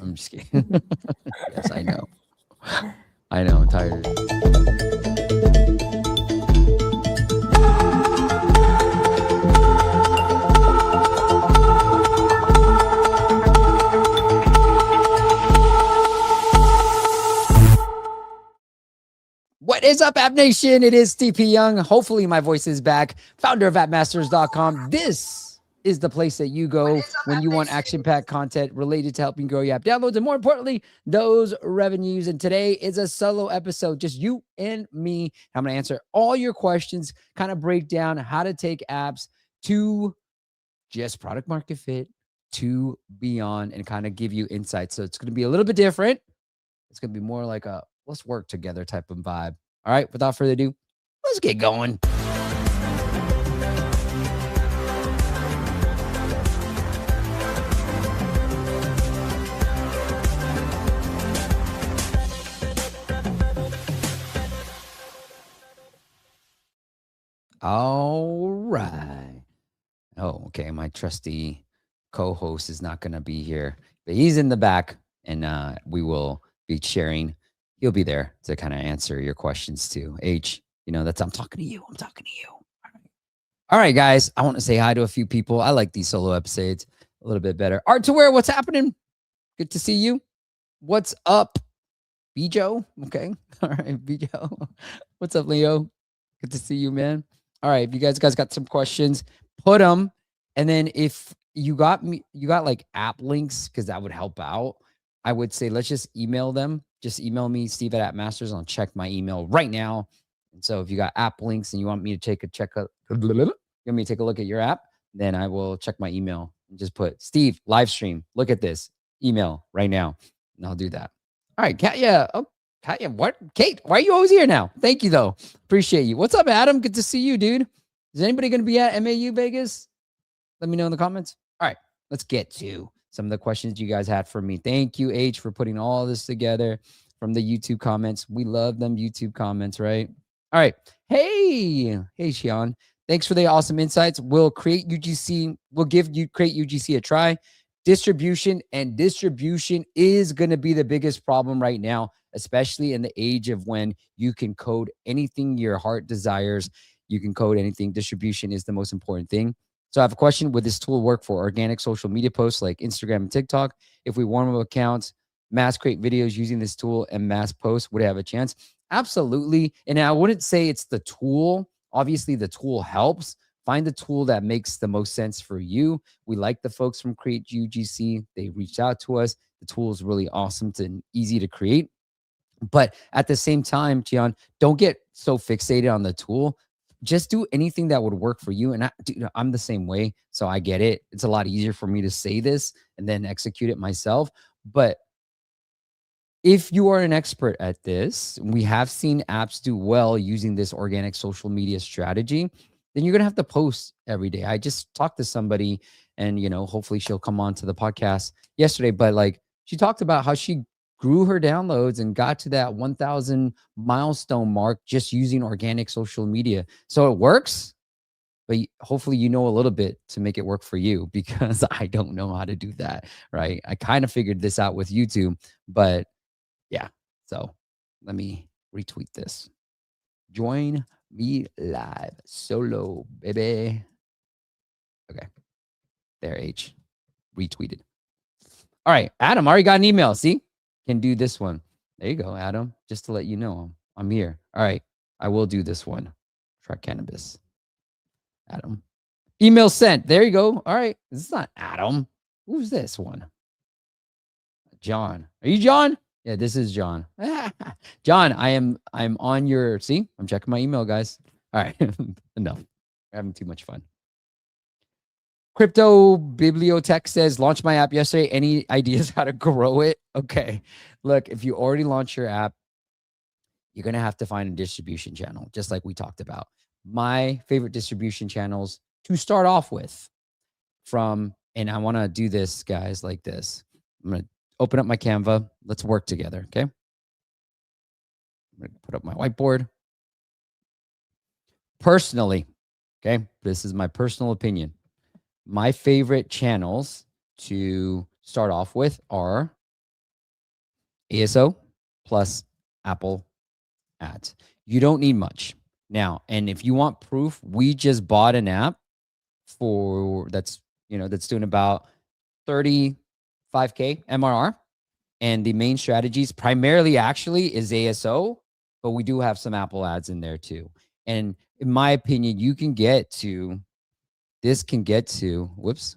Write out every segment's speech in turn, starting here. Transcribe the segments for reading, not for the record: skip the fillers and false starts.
I'm just kidding. Yes, I know. I know. I'm tired. What is up, App Nation? It is TP Young. Hopefully, my voice is back. Founder of appmasters.com. This is the place that you go when you want action-packed content related to helping grow your app downloads and, more importantly, those revenues. And today is a solo episode, just you and me. I'm going to answer all your questions, kind of break down how to take apps to just product market fit to beyond and kind of give you insights. So it's going to be a little bit different. It's going to be more like a let's work together type of vibe. All right, without further ado, let's get going. All right. Oh, okay. My trusty co-host is not going to be here, but he's in the back, and we will be sharing. He'll be there to kind of answer your questions too. H, I'm talking to you. I'm talking to you. All right, guys. I want to say hi to a few people. I like these solo episodes a little bit better. Art to Wear, what's happening? Good to see you. What's up, Bijo? Okay. All right, Bijo. What's up, Leo? Good to see you, man. All right, if you guys got some questions, put them. And then if you got like app links, because that would help out, I would say let's just email them. Just email me, Steve at appmasters. I'll check my email right now. And so if you got app links and you want me to take a look at your app, then I will check my email and just put Steve live stream. Look at this email right now, and I'll do that. All right, Katya. Oh, Katya, what? Kate, why are you always here now? Thank you though. Appreciate you. What's up, Adam? Good to see you, dude. Is anybody going to be at MAU Vegas? Let me know in the comments. All right, let's get to some of the questions you guys had for me. Thank you, H, for putting all this together from the YouTube comments. We love them YouTube comments, right? All right. Hey, Sean. Thanks for the awesome insights. We'll give Create UGC a try. Distribution is going to be the biggest problem right now, especially in the age of when you can code anything your heart desires. You can code anything. Distribution is the most important thing. So I have a question. Would this tool work for organic social media posts like Instagram and TikTok? If we warm up accounts, mass create videos using this tool and mass post, would it have a chance? Absolutely. And I wouldn't say it's the tool. Obviously, the tool helps. Find the tool that makes the most sense for you. We like the folks from Create UGC. They reached out to us. The tool is really awesome and easy to create. But at the same time, Gian, don't get so fixated on the tool. Just do anything that would work for you. And I'm the same way, so I get it. It's a lot easier for me to say this and then execute it myself. But if you are an expert at this, we have seen apps do well using this organic social media strategy, then you're going to have to post every day. I just talked to somebody and, hopefully she'll come on to the podcast yesterday, but she talked about how she grew her downloads and got to that 1,000 milestone mark just using organic social media. So it works, but hopefully you know a little bit to make it work for you, because I don't know how to do that, right? I kind of figured this out with YouTube, but yeah. So let me retweet this. Join me live solo, baby. Okay. There, H. Retweeted. All right. Adam, already got an email. See? Can do this one. There you go, Adam. Just to let you know, I'm here. All right. I will do this one. Try cannabis. Adam. Email sent. There you go. All right. This is not Adam. Who's this one? John. Are you John? Yeah, this is John. John, I'm on your, see? I'm checking my email, guys. All right. Enough. We're having too much fun. Crypto Bibliotech says, launched my app yesterday. Any ideas how to grow it? Okay. Look, if you already launched your app, you're going to have to find a distribution channel, just like we talked about. My favorite distribution channels to start off with and I want to do this, guys, like this. I'm going to open up my Canva. Let's work together, okay? I'm going to put up my whiteboard. Personally, okay, this is my personal opinion. My favorite channels to start off with are ASO plus Apple ads. You don't need much. Now, and if you want proof, we just bought an app for that's doing about 35K MRR. And the main strategies primarily actually is ASO, but we do have some Apple ads in there too. And in my opinion, this can get to, whoops,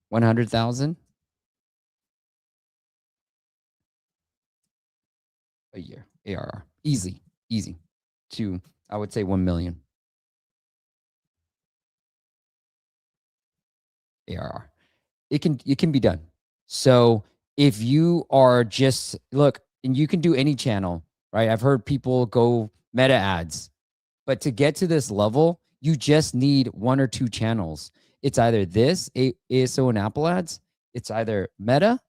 100,000 a year ARR. Easy to, I would say, 1 million ARR. It can be done. So if you are just look, and you can do any channel, right? I've heard people go meta ads, but to get to this level, you just need one or two channels. It's either this ASO and Apple ads. It's either meta,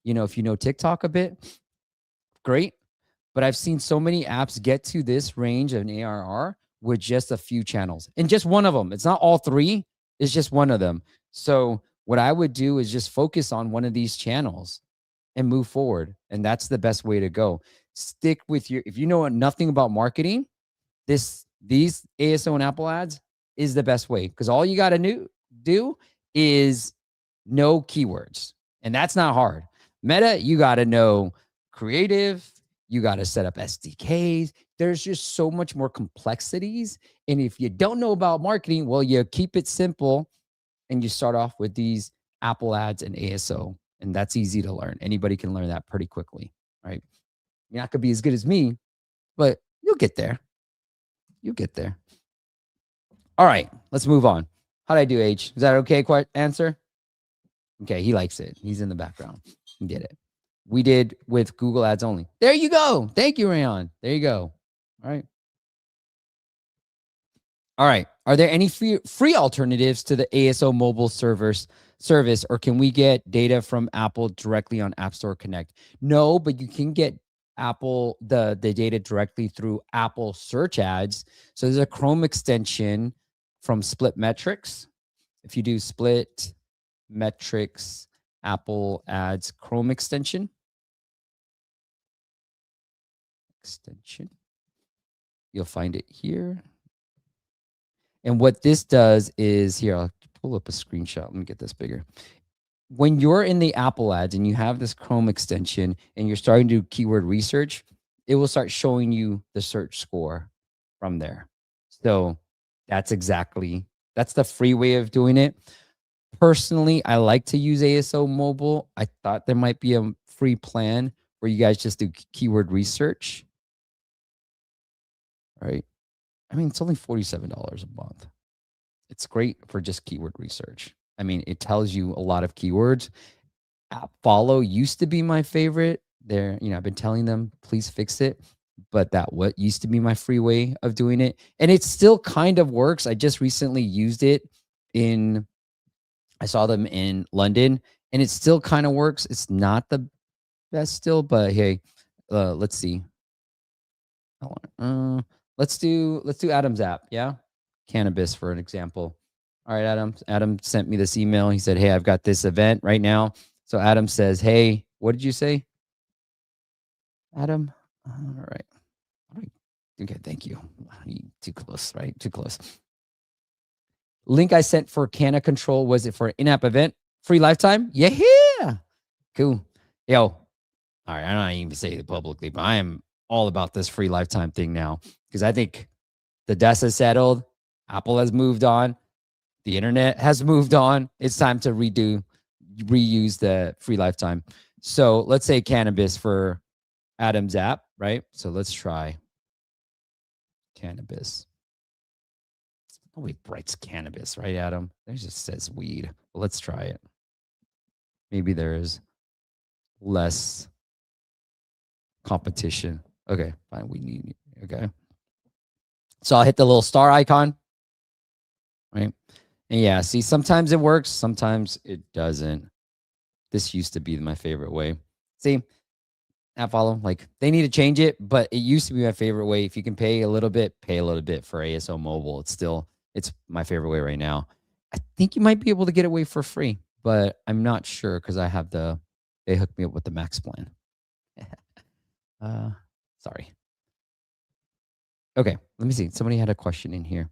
if you know TikTok a bit, great. But I've seen so many apps get to this range of an ARR with just a few channels and just one of them. It's not all three. It's just one of them. So what I would do is just focus on one of these channels and move forward. And that's the best way to go. Stick with if you know nothing about marketing, these ASO and Apple ads is the best way, because all you got to do is know keywords. And that's not hard. Meta, you got to know creative. You got to set up SDKs. There's just so much more complexities. And if you don't know about marketing, well, you keep it simple and you start off with these Apple ads and ASO. And that's easy to learn. Anybody can learn that pretty quickly, right? You're not going to be as good as me, but you'll get there. You'll get there. All right, let's move on. How did I do, H? Is that okay? Answer? Okay, he likes it. He's in the background. He did it. We did with Google ads only. There you go. Thank you, Rayon. There you go. All right. All right. Are there any free alternatives to the ASO mobile service, or can we get data from Apple directly on App Store Connect? No, but you can get the data directly through Apple search ads. So there's a Chrome extension from Split Metrics. If you do Split Metrics Apple ads Chrome extension, you'll find it here. And what this does is, here, I'll pull up a screenshot. Let me get this bigger. When you're in the Apple ads and you have this Chrome extension and you're starting to do keyword research, it will start showing you the search score from there. So that's the free way of doing it. Personally, I like to use ASO mobile. I thought there might be a free plan where you guys just do keyword research. Right? I mean, it's only $47 a month. It's great for just keyword research. I mean, it tells you a lot of keywords. App Follow used to be my favorite. I've been telling them, please fix it. But what used to be my free way of doing it. And it still kind of works. I just recently used it I saw them in London, and it still kind of works. It's not the best still, but hey, let's see. Let's do Adam's app. Yeah. Cannabis for an example. All right, Adam. Adam sent me this email. He said, hey, I've got this event right now. So Adam says, hey, what did you say, Adam? All right. Okay, thank you. Too close, right? Too close. Link I sent for Canna Control, was it for an in-app event? Free lifetime? Yeah. Cool. Yo. All right, I'm not even say it publicly, but I am all about this free lifetime thing now, because I think the dust has settled. Apple has moved on. The internet has moved on. It's time to reuse the free lifetime. So let's say cannabis for Adam's app, right? So let's try cannabis. Nobody writes cannabis, right, Adam? It just says weed. Well, let's try it. Maybe there is less competition. Okay, fine. We need, okay. So I'll hit the little star icon, right? And yeah, see, sometimes it works, sometimes it doesn't. This used to be my favorite way. See, App Follow, like, they need to change it, but it used to be my favorite way. If you can pay a little bit for ASO mobile. It's my favorite way right now. I think you might be able to get away for free, but I'm not sure because they hooked me up with the max plan. uh, sorry. Okay, let me see. Somebody had a question in here.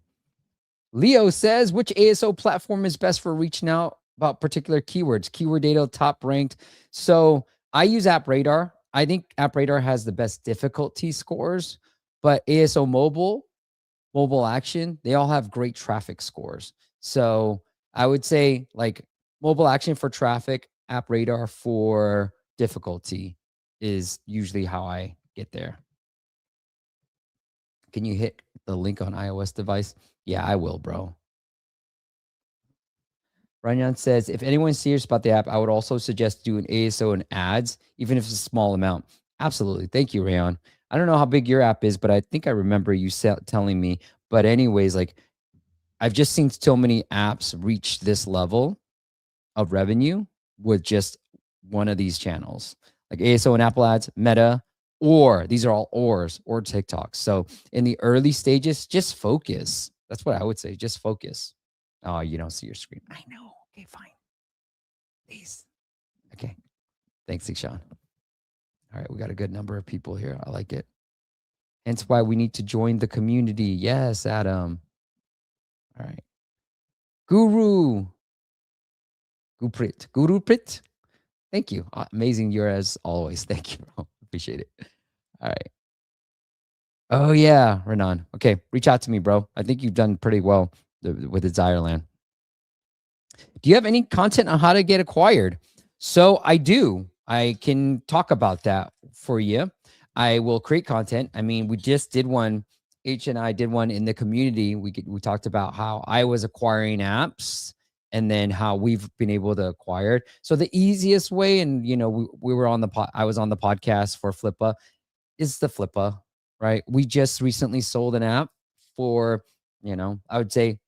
Leo says, which ASO platform is best for reaching out about particular keywords? Keyword data, top ranked. So I use App Radar. I think App Radar has the best difficulty scores, but ASO mobile action, they all have great traffic scores. So I would say like mobile action for traffic, App Radar for difficulty is usually how I get there. Can you hit the link on iOS device? Yeah, I will, bro. Ranyan says, if anyone's serious about the app, I would also suggest doing ASO and ads, even if it's a small amount. Absolutely. Thank you, Rayon. I don't know how big your app is, but I think I remember you telling me. But anyways, like I've just seen so many apps reach this level of revenue with just one of these channels, like ASO and Apple ads, Meta, or these are all or TikTok. So in the early stages, just focus. That's what I would say. Just focus. Oh, you don't see your screen. I know. Okay, fine. Please. Okay. Thanks, Ishan. All right, we got a good number of people here. I like it. Hence why we need to join the community. Yes, Adam. All right. Guruprit. Thank you. Amazing. You're as always. Thank you, bro. Appreciate it. All right. Oh, yeah, Renan. Okay. Reach out to me, bro. I think you've done pretty well with Desireland. Do you have any content on how to get acquired? So I do. I can talk about that for you. I will create content. I mean, we just did one. H and I did one in the community. We talked about how I was acquiring apps and then how we've been able to acquire. So the easiest way, and you know, we were on the I was on the podcast for Flippa, is the Flippa, right? We just recently sold an app for, I would say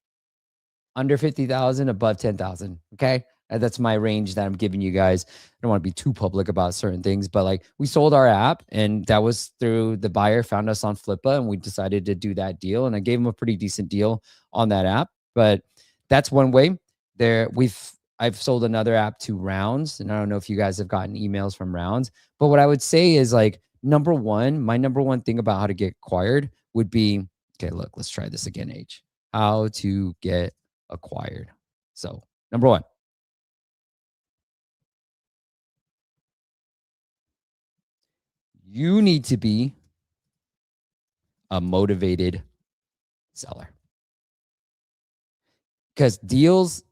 under 50,000, above 10,000. Okay. That's my range that I'm giving you guys. I don't want to be too public about certain things, but like we sold our app and that was through the buyer found us on Flippa and we decided to do that deal. And I gave him a pretty decent deal on that app, but that's one way. I've sold another app to Rounds, and I don't know if you guys have gotten emails from Rounds, but what I would say is like, my number one thing about how to get acquired would be, okay, look, let's try this again, H. How to get acquired. So, number one, you need to be a motivated seller because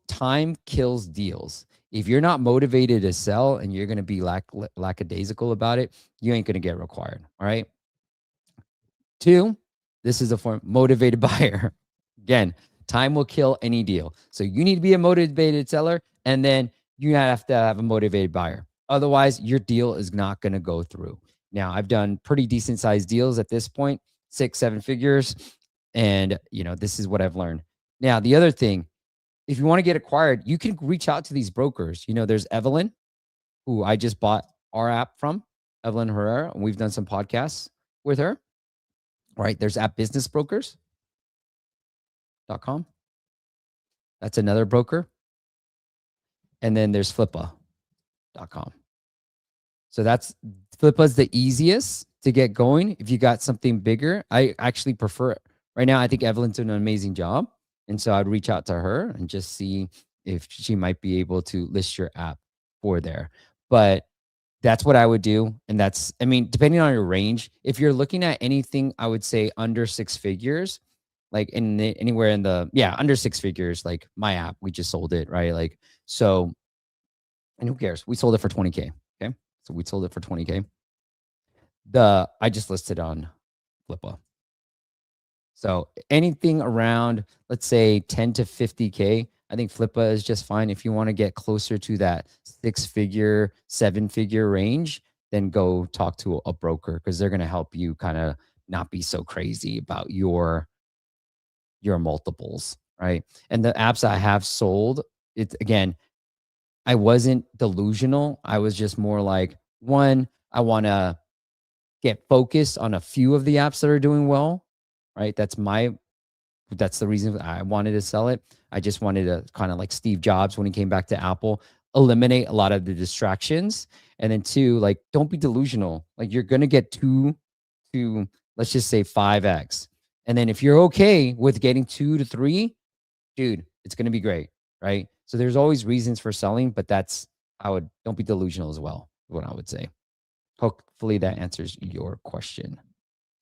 time kills deals. If you're not motivated to sell and you're going to be lackadaisical about it, you ain't going to get required. All right. 2, this is a form motivated buyer. Again, time will kill any deal. So you need to be a motivated seller, and then you have to have a motivated buyer. Otherwise, your deal is not going to go through. Now, I've done pretty decent sized deals at this point, 6-7 figures. And, this is what I've learned. Now, the other thing, if you want to get acquired, you can reach out to these brokers. There's Evelyn, who I just bought our app from, Evelyn Herrera, and we've done some podcasts with her. Right. There's appbusinessbrokers.com. That's another broker. And then there's flippa.com. So Flippa's the easiest to get going. If you got something bigger, I actually prefer it. Right now, I think Evelyn's doing an amazing job. And so I'd reach out to her and just see if she might be able to list your app for there. But that's what I would do. And depending on your range, if you're looking at anything, I would say under 6 figures, like anywhere in under 6 figures, like my app, we just sold it, right? Like, so, and who cares? We sold it for 20K. Okay. So we sold it for 20K. I just listed on Flippa. So anything around, let's say 10 to 50K, I think Flippa is just fine. If you want to get closer to that 6-figure, 7-figure range, then go talk to a broker because they're going to help you kind of not be so crazy about your multiples, right? And the apps I have sold, I wasn't delusional. I was just more like, one, I want to get focused on a few of the apps that are doing well, right? That's the reason I wanted to sell it. I just wanted to kind of like Steve Jobs when he came back to Apple, eliminate a lot of the distractions. And then 2, like, don't be delusional. Like, you're going to get 2 to, let's just say 5x. And then if you're okay with getting 2 to 3, dude, it's going to be great, right? So there's always reasons for selling, but don't be delusional as well, what I would say. Hopefully that answers your question.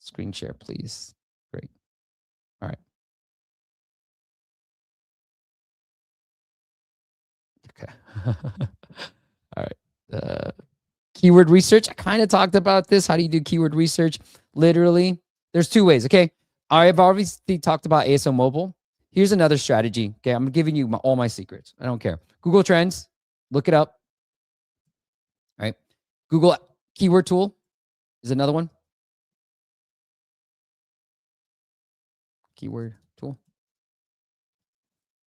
Screen share, please. Great. All right. Okay. All right. Keyword research. I kind of talked about this. How do you do keyword research? Literally, there's 2 ways. Okay. I've obviously talked about ASO mobile. Here's another strategy. Okay. I'm giving you all my secrets. I don't care. Google Trends. Look it up. All right. Google Keyword Tool is another one. Keyword Tool.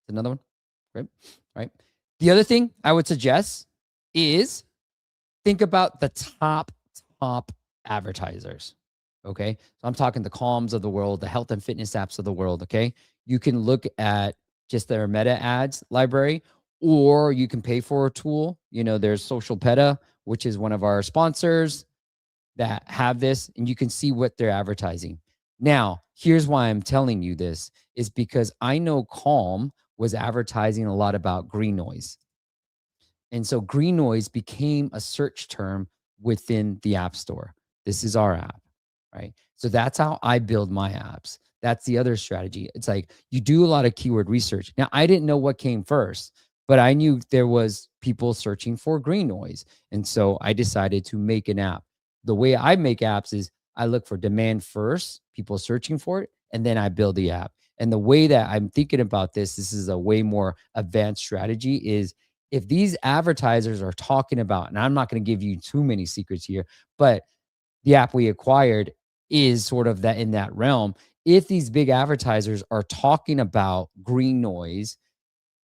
Another one. Right. All right. The other thing I would suggest is think about the top advertisers. Okay. So I'm talking the Calms of the world, the health and fitness apps of the world. Okay. You can look at just their meta ads library, or you can pay for a tool. There's Social Peta, which is one of our sponsors that have this, and you can see what they're advertising. Now, here's why I'm telling you this is because I know Calm was advertising a lot about green noise. And so green noise became a search term within the App Store. This is our app, right? So that's how I build my apps. That's the other strategy. It's like you do a lot of keyword research. Now, I didn't know what came first, but I knew there was people searching for green noise. And so I decided to make an app. The way I make apps is I look for demand first, people searching for it, and then I build the app. And the way that I'm thinking about this is a way more advanced strategy, is if these advertisers are talking about, and I'm not going to give you too many secrets here, but the app we acquired is sort of that in that realm. If these big advertisers are talking about green noise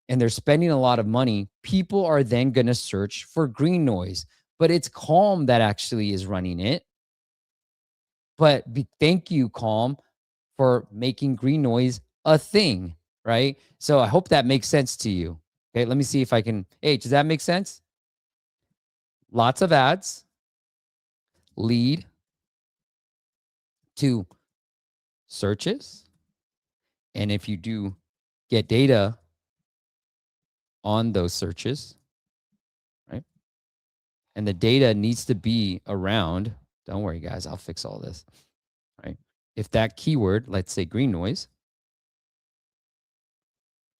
and they're spending a lot of money, people are then going to search for green noise. But it's Calm that actually is running it. But thank you, Calm, for making green noise a thing, right? So I hope that makes sense to you. Okay, let me see if I can. Hey, does that make sense? Lots of ads lead to searches. And if you do get data on those searches, right? And the data needs to be around, don't worry, guys, I'll fix all this, right? If that keyword, let's say green noise,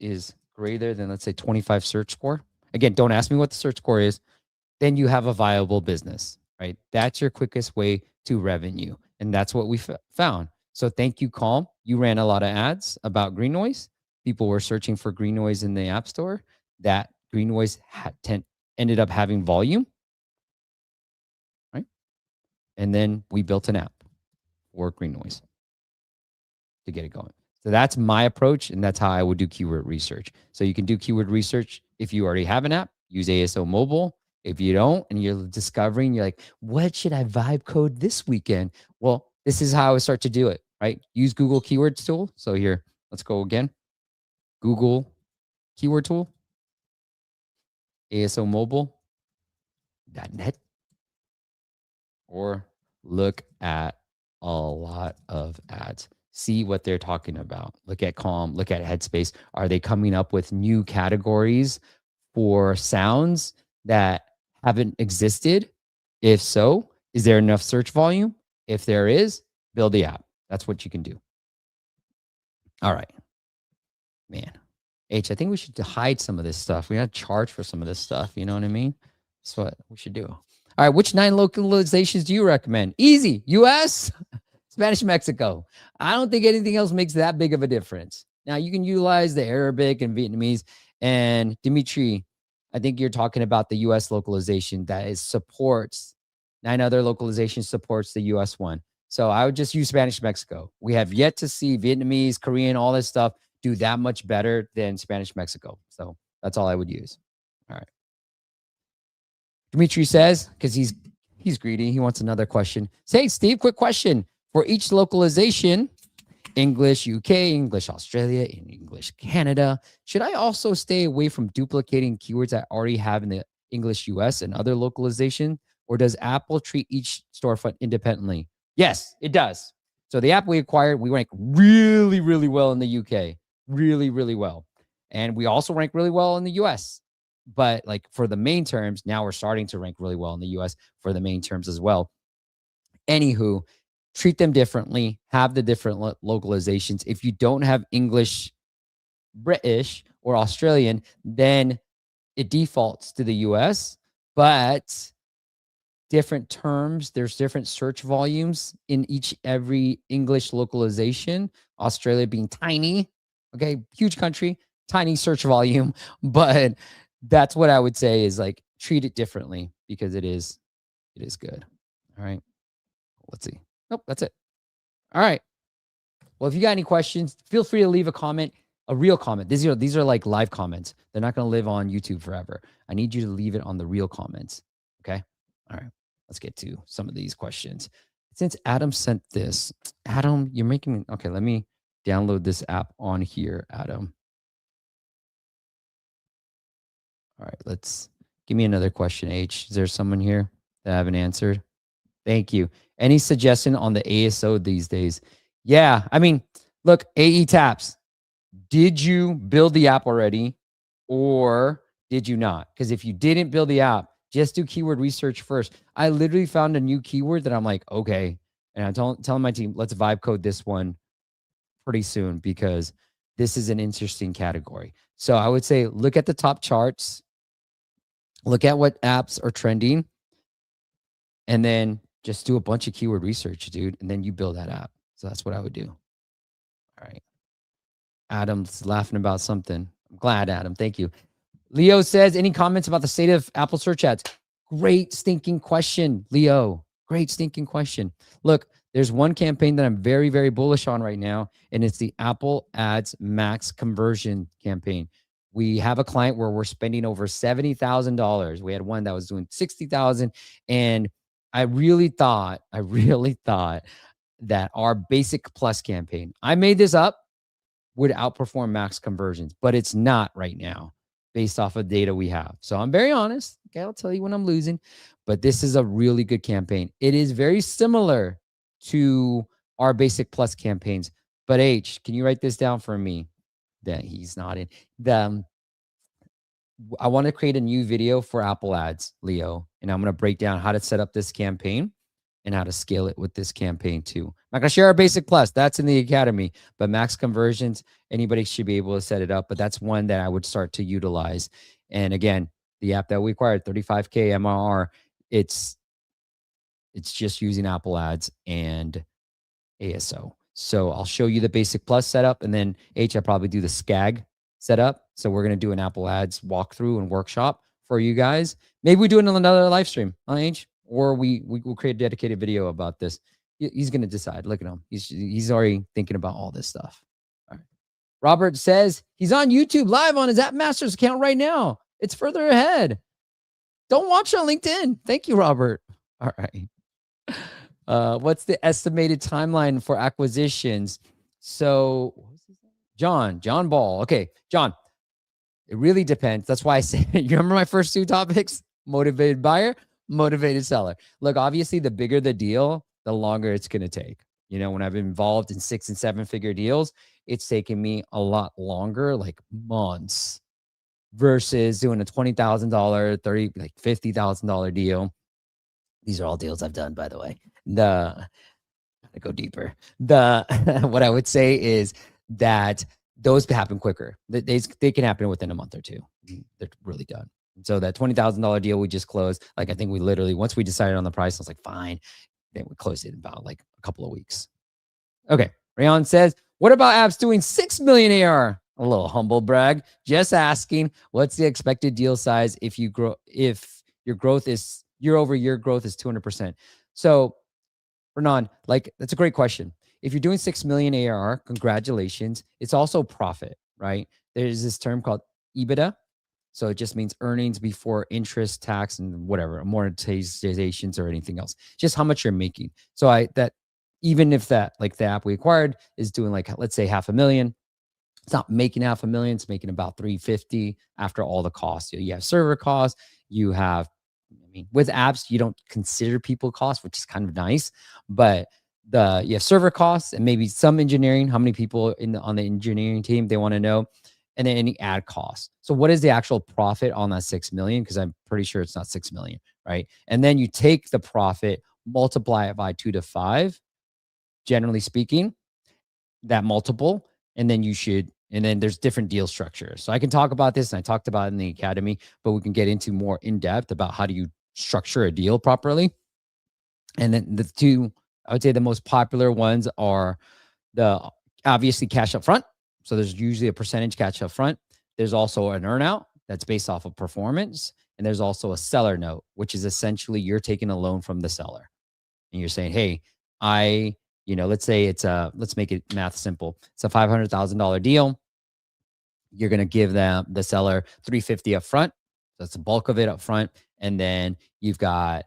is greater than, let's say, 25 search score. Again, don't ask me what the search score is. Then you have a viable business, right? That's your quickest way to revenue. And that's what we found. So thank you, Calm. You ran a lot of ads about green noise. People were searching for green noise in the App Store. That green noise ended up having volume, right? And then we built an app for green noise to get it going. So that's my approach, and that's how I would do keyword research. So you can do keyword research if you already have an app, use ASO Mobile. If you don't, and you're discovering, you're like, what should I vibe code this weekend? Well, this is how I would start to do it, right? Use Google Keywords tool. So here, let's go again. Google Keyword Tool, ASO Mobile.net, or look at a lot of ads. See what they're talking about. Look at Calm, look at Headspace. Are they coming up with new categories for sounds that haven't existed? If so, is there enough search volume? If there is, build the app. That's what you can do. All right. Man, H, I think we should hide some of this stuff. We have to charge for some of this stuff. You know what I mean? That's what we should do. All right. Which 9 localizations do you recommend? Easy. US, Spanish, Mexico. I don't think anything else makes that big of a difference. Now, you can utilize the Arabic and Vietnamese. And Dimitri, I think you're talking about the US localization that supports 9 other localizations, supports the US one. So I would just use Spanish Mexico. We have yet to see Vietnamese, Korean, all this stuff do that much better than Spanish Mexico. So that's all I would use. All right. Dimitri says, because he's greedy, he wants another question. Say, Steve, quick question. For each localization, English UK, English Australia, and English Canada, should I also stay away from duplicating keywords I already have in the English US and other localization? Or does Apple treat each storefront independently? Yes, it does. So the app we acquired, we rank really, really well in the UK. Really, really well. And we also rank really well in the US. But like for the main terms, now we're starting to rank really well in the US for the main terms as well. Anywho, treat them differently, have the different localizations. If you don't have English, British, or Australian, then it defaults to the US, but different terms, there's different search volumes in every English localization. Australia being tiny, okay, huge country, tiny search volume, but that's what I would say is like treat it differently because it is good. All right. Let's see. Nope, that's it. All right. Well, if you got any questions, feel free to leave a comment, a real comment. These are like live comments. They're not going to live on YouTube forever. I need you to leave it on the real comments. Okay. All right. Let's get to some of these questions. Since Adam sent this, Adam, you're making me, okay, let me download this app on here, Adam. All right. Let's give me another question, H. Is there someone here that I haven't answered? Thank you. Any suggestion on the ASO these days? Yeah, I mean, look, AE Taps, did you build the app already or did you not? Because if you didn't build the app, just do keyword research first. I literally found a new keyword that I'm like, okay. And I'm telling my team, let's vibe code this one pretty soon because this is an interesting category. So I would say look at the top charts, look at what apps are trending, and then just do a bunch of keyword research, dude. And then you build that app. So that's what I would do. All right. Adam's laughing about something. I'm glad, Adam. Thank you. Leo says, any comments about the state of Apple search ads? Great stinking question, Leo. Great stinking question. Look, there's one campaign that I'm very, very bullish on right now, and it's the Apple Ads Max Conversion campaign. We have a client where we're spending over $70,000. We had one that was doing $60,000, and I really thought that our Basic Plus campaign, I made this up, would outperform Max Conversions, but it's not right now based off of data we have. So I'm very honest. Okay, I'll tell you when I'm losing, but this is a really good campaign. It is very similar to our Basic Plus campaigns. But H, can you write this down for me? That he's not in. I want to create a new video for Apple Ads, Leo, and I'm going to break down how to set up this campaign and how to scale it with this campaign too. I'm not going to share our Basic Plus. That's in the Academy. But Max Conversions, anybody should be able to set it up. But that's one that I would start to utilize. And again, the app that we acquired, 35K MRR, it's just using Apple Ads and ASO. So I'll show you the Basic Plus setup. And then H, I probably do the SCAG setup. So we're going to do an Apple Ads walkthrough and workshop for you guys. Maybe we do another live stream on H, or we will create a dedicated video about this. He's going to decide. Look at him. He's already thinking about all this stuff. All right. Robert says he's on YouTube live on his App Masters account right now. It's further ahead. Don't watch on LinkedIn. Thank you, Robert. All right. What's the estimated timeline for acquisitions? So John Ball. Okay, John, it really depends. That's why I say, you remember my first two topics? Motivated buyer, motivated seller. Look, obviously, the bigger the deal, the longer it's going to take. You know, when I've been involved in 6- and 7-figure deals, it's taken me a lot longer, like months, versus doing a $20,000, $30,000, like $50,000 deal. These are all deals I've done, by the way. To go deeper. What I would say is that those happen quicker. They can happen within a month or two. They're really done. So that $20,000 deal we just closed, like I think we literally, once we decided on the price, I was like, fine. Then we closed it in about like a couple of weeks. Okay. Rayon says, what about apps doing 6 million AR? A little humble brag. Just asking, what's the expected deal size if your growth is year-over-year growth is 200%? So, Renan, like that's a great question. If you're doing 6 million ARR, congratulations. It's also profit, right? There's this term called EBITDA. So it just means earnings before interest, tax, and whatever, monetizations or anything else. Just how much you're making. So even if that, like the app we acquired is doing like, let's say $500,000, It's not making half a million, it's making about 350 after all the costs. You have server costs, you have, I mean, with apps, you don't consider people costs, which is kind of nice, but you have server costs and maybe some engineering, how many people on the engineering team they want to know, and then any ad costs. So what is the actual profit on that 6 million? Because I'm pretty sure it's not 6 million, right? And then you take the profit, multiply it by 2 to 5, generally speaking, that multiple, and then there's different deal structures. So I can talk about this, and I talked about it in the academy, but we can get into more in depth about how do you structure a deal properly. And then the two, I would say the most popular ones are the obviously cash up front. So there's usually a percentage cash up front. There's also an earnout that's based off of performance. And there's also a seller note, which is essentially you're taking a loan from the seller and you're saying, hey, let's say let's make it math simple. It's a $500,000 deal. You're going to give the seller 350 up front. That's the bulk of it up front. And then you've got,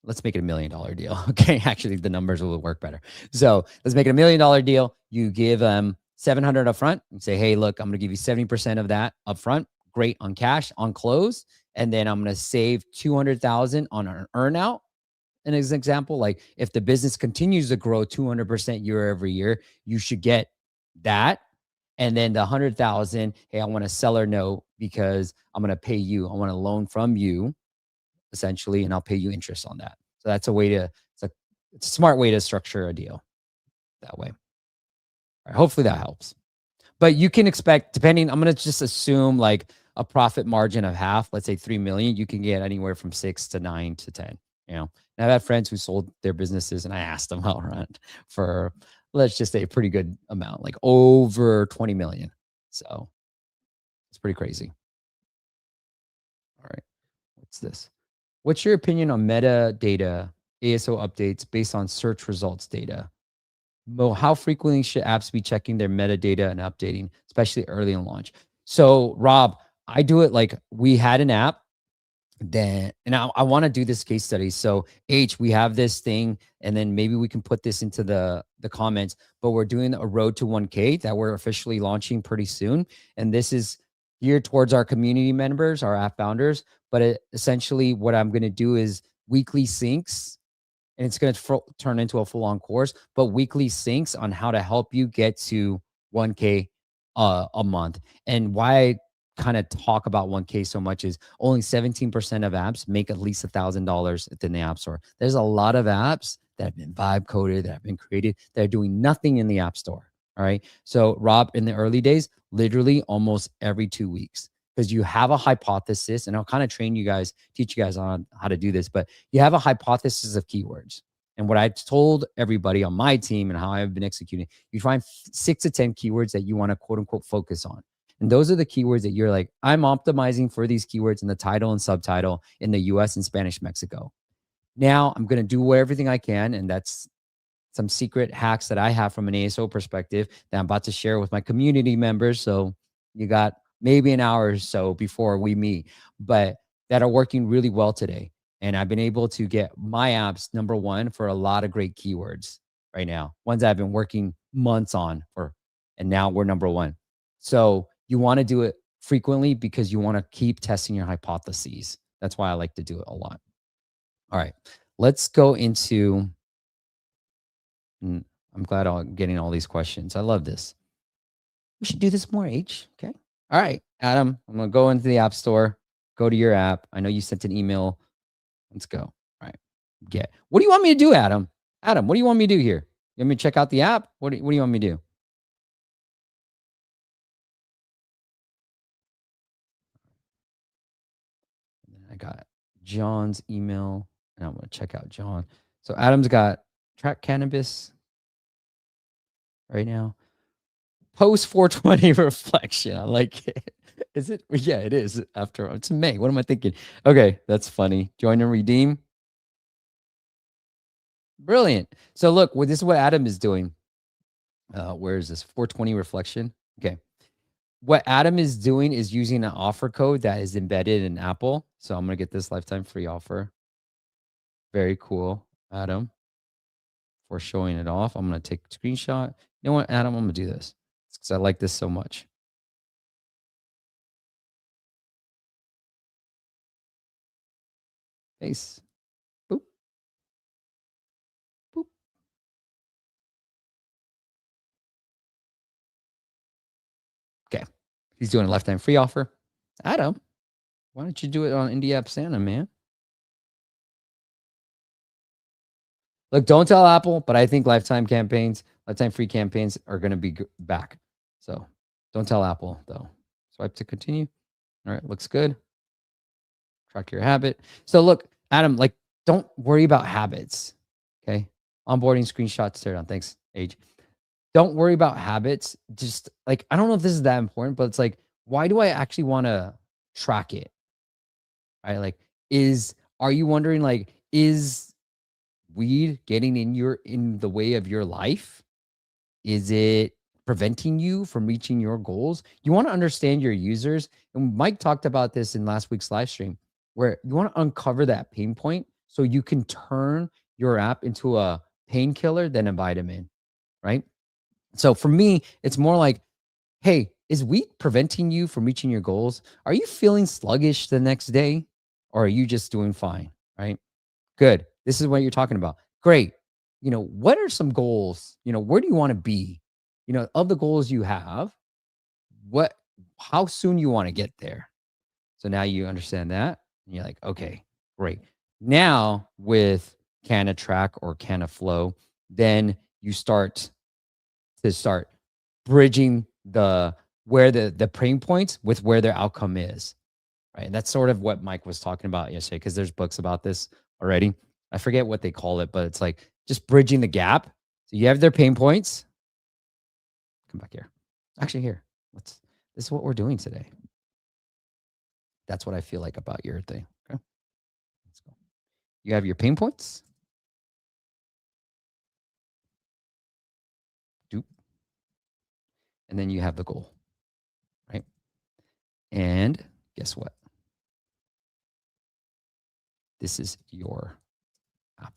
let's make it $1 million deal. Okay. Actually, the numbers will work better. So let's make it $1 million deal. You give them 700 up front and say, hey, look, I'm going to give you 70% of that up front. Great on cash on close. And then I'm going to save 200,000 on an earnout. And as an example, like if the business continues to grow 200% year over year, you should get that. And then the 100,000, hey, I want a seller note because I'm going to pay you. I want a loan from you essentially, and I'll pay you interest on that. So that's it's a smart way to structure a deal that way. All right, hopefully that helps. But you can expect, depending, I'm going to just assume like a profit margin of half, let's say 3 million, you can get anywhere from 6 to 9 to 10. And I've had friends who sold their businesses and I asked them how rent for, let's just say a pretty good amount, like over 20 million. So it's pretty crazy. All right. What's this? What's your opinion on metadata ASO updates based on search results data? Mo, how frequently should apps be checking their metadata and updating, especially early in launch? So, Rob, I do it like we had an app then, and I want to do this case study. So, we have this thing, and then maybe we can put this into the comments. But we're doing a road to 1K that we're officially launching pretty soon, and this is geared towards our community members, our app founders. But essentially, what I'm going to do is weekly syncs, and it's going to turn into a full-on course, but weekly syncs on how to help you get to 1K a month. And why I kind of talk about 1K so much is only 17% of apps make at least $1,000 within the App Store. There's a lot of apps that have been vibe coded, that have been created, that are doing nothing in the App Store. All right. So, Rob, in the early days, literally almost every 2 weeks, because you have a hypothesis, and I'll kind of teach you guys on how to do this, but you have a hypothesis of keywords. And what I told everybody on my team and how I've been executing, you find 6 to 10 keywords that you want to quote unquote focus on. And those are the keywords that you're like, I'm optimizing for these keywords in the title and subtitle in the US and Spanish Mexico. Now I'm going to do everything I can. And that's some secret hacks that I have from an ASO perspective that I'm about to share with my community members. So you got maybe an hour or so before we meet, but that are working really well today. And I've been able to get my apps #1 for a lot of great keywords right now, ones I've been working months on and now we're #1. So you want to do it frequently because you want to keep testing your hypotheses. That's why I like to do it a lot. All right, let's go into, I'm glad I'm getting all these questions. I love this. We should do this more, H. Okay. All right, Adam, I'm going to go into the App Store, go to your app. I know you sent an email. Let's go. All right. What do you want me to do, Adam? Adam, what do you want me to do here? You want me to check out the app? What do you want me to do? I got John's email, and I'm going to check out John. So Adam's got track cannabis right now. Post 420 reflection. I like it. Is it? Yeah, it is. After it's May. What am I thinking? Okay, that's funny. Join and redeem. Brilliant. So look, this is what Adam is doing. Where is this? 420 reflection. Okay. What Adam is doing is using an offer code that is embedded in Apple. So I'm going to get this lifetime free offer. Very cool, Adam, for showing it off. I'm going to take a screenshot. You know what, Adam? I'm going to do this. because I like this so much. Paste. Boop, boop. Okay. He's doing a lifetime free offer. Adam, why don't you do it on Indie App Santa, man? Look, don't tell Apple, but I think lifetime free campaigns are going to be back. So don't tell Apple, though. Swipe to continue. All right, looks good. Track your habit. So look, Adam, like, don't worry about habits. Okay. Onboarding screenshots, tear down. Thanks, Age. Don't worry about habits. Just like, I don't know if this is that important, but it's like, why do I actually want to track it? Right? Like, are you wondering, like, is weed getting in the way of your life? Is it preventing you from reaching your goals? You want to understand your users. And Mike talked about this in last week's live stream, where you want to uncover that pain point so you can turn your app into a painkiller than a vitamin, right? So for me, it's more like, hey, is wheat preventing you from reaching your goals? Are you feeling sluggish the next day? Or are you just doing fine? Right? Good. This is what you're talking about. Great. What are some goals? Where do you want to be? Of the goals you have, what how soon you want to get there. So now you understand that. And you're like, okay, great. Now with Can of Track or Can of Flow, then you start bridging the pain points with where their outcome is. Right. And that's sort of what Mike was talking about yesterday, because there's books about this already. I forget what they call it, but it's like just bridging the gap. So you have their pain points. Come back here. Actually, here. This is what we're doing today. That's what I feel like about your thing. Okay. Let's go. You have your pain points. Doop. And then you have the goal. Right. And guess what? This is your app.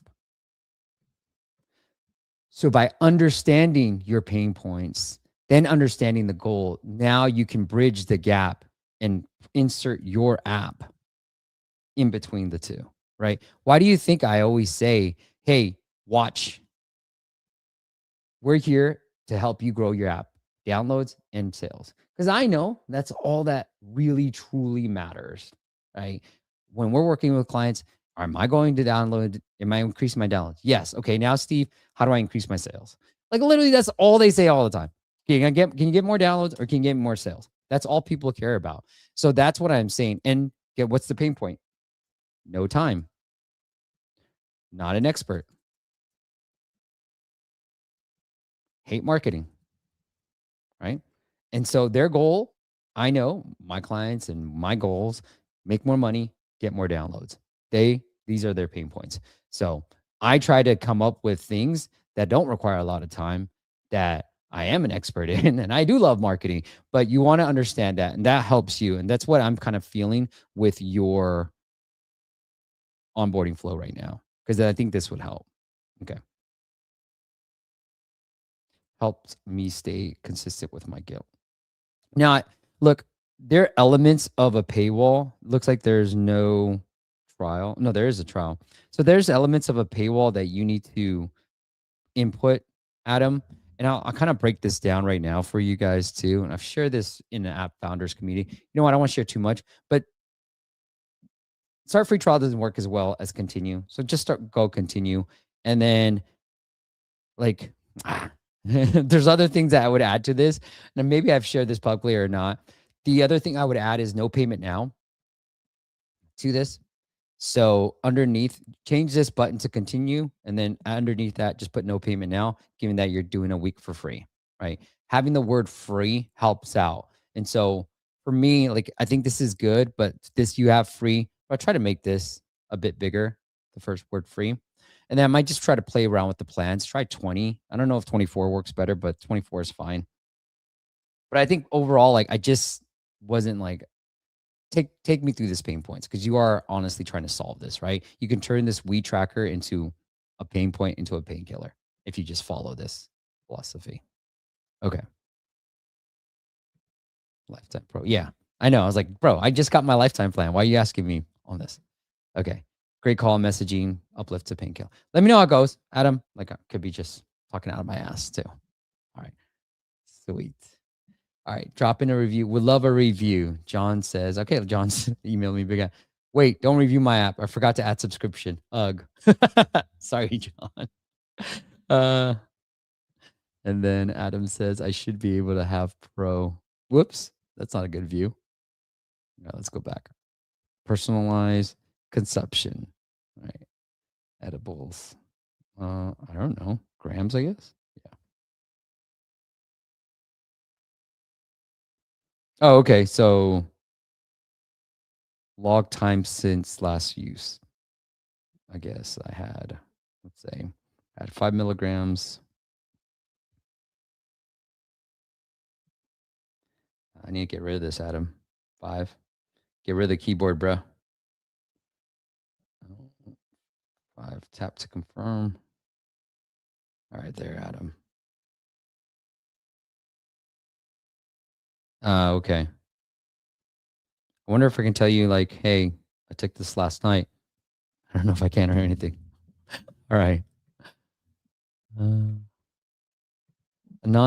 So by understanding your pain points, then understanding the goal, now you can bridge the gap and insert your app in between the two, right? Why do you think I always say, hey, watch? We're here to help you grow your app, downloads and sales. Because I know that's all that really, truly matters, right? When we're working with clients, am I going to download? Am I increasing my downloads? Yes. Okay. Now, Steve, how do I increase my sales? Like literally, that's all they say all the time. Can you get more downloads or can you get more sales? That's all people care about. So that's what I'm saying. And what's the pain point? No time. Not an expert. Hate marketing. Right. And so their goal, I know my clients and my goals, make more money, get more downloads. These are their pain points. So I try to come up with things that don't require a lot of time that I am an expert in. And I do love marketing, but you want to understand that. And that helps you. And that's what I'm kind of feeling with your onboarding flow right now, because I think this would help. Okay. Helps me stay consistent with my guilt. Now, look, there are elements of a paywall. Looks like there's no trial. No, there is a trial. So there's elements of a paywall that you need to input, Adam. And I'll kind of break this down right now for you guys too. And I've shared this in the app founders community. You know what? I don't want to share too much, but start free trial doesn't work as well as continue. So just go continue. And then like, there's other things that I would add to this. And maybe I've shared this publicly or not. The other thing I would add is no payment now to this. So underneath, change this button to continue. And then underneath that, just put no payment now, given that you're doing a week for free, right? Having the word free helps out. And so for me, like, I think this is good, but this you have free. I'll try to make this a bit bigger, the first word free. And then I might just try to play around with the plans. Try 20. I don't know if 24 works better, but 24 is fine. But I think overall, like, I just wasn't like, take me through this pain points, because you are honestly trying to solve this, right? You can turn this weed tracker into a pain point, into a painkiller, if you just follow this philosophy. Okay. Lifetime Pro. Yeah, I know. I was like, bro, I just got my lifetime plan. Why are you asking me on this? Okay. Great call messaging, uplift to painkiller. Let me know how it goes, Adam. Like I could be just talking out of my ass too. All right. Sweet. All right. Drop in a review. Would love a review. John says, okay, John's emailed me big. Wait, don't review my app. I forgot to add subscription. Ugh. Sorry, John. Uh, and then Adam says, I should be able to have pro. Whoops. That's not a good view. Now let's go back. Personalized consumption. All right. Edibles. I don't know. Grams, I guess. Yeah. Oh, okay. So log time since last use. I guess I had, let's say, I had 5 milligrams. I need to get rid of this, Adam. 5. Get rid of the keyboard, bro. 5. Tap to confirm. All right, there, Adam. Okay. I wonder if I can tell you, like, hey, I took this last night. I don't know if I can or anything. All right. Anon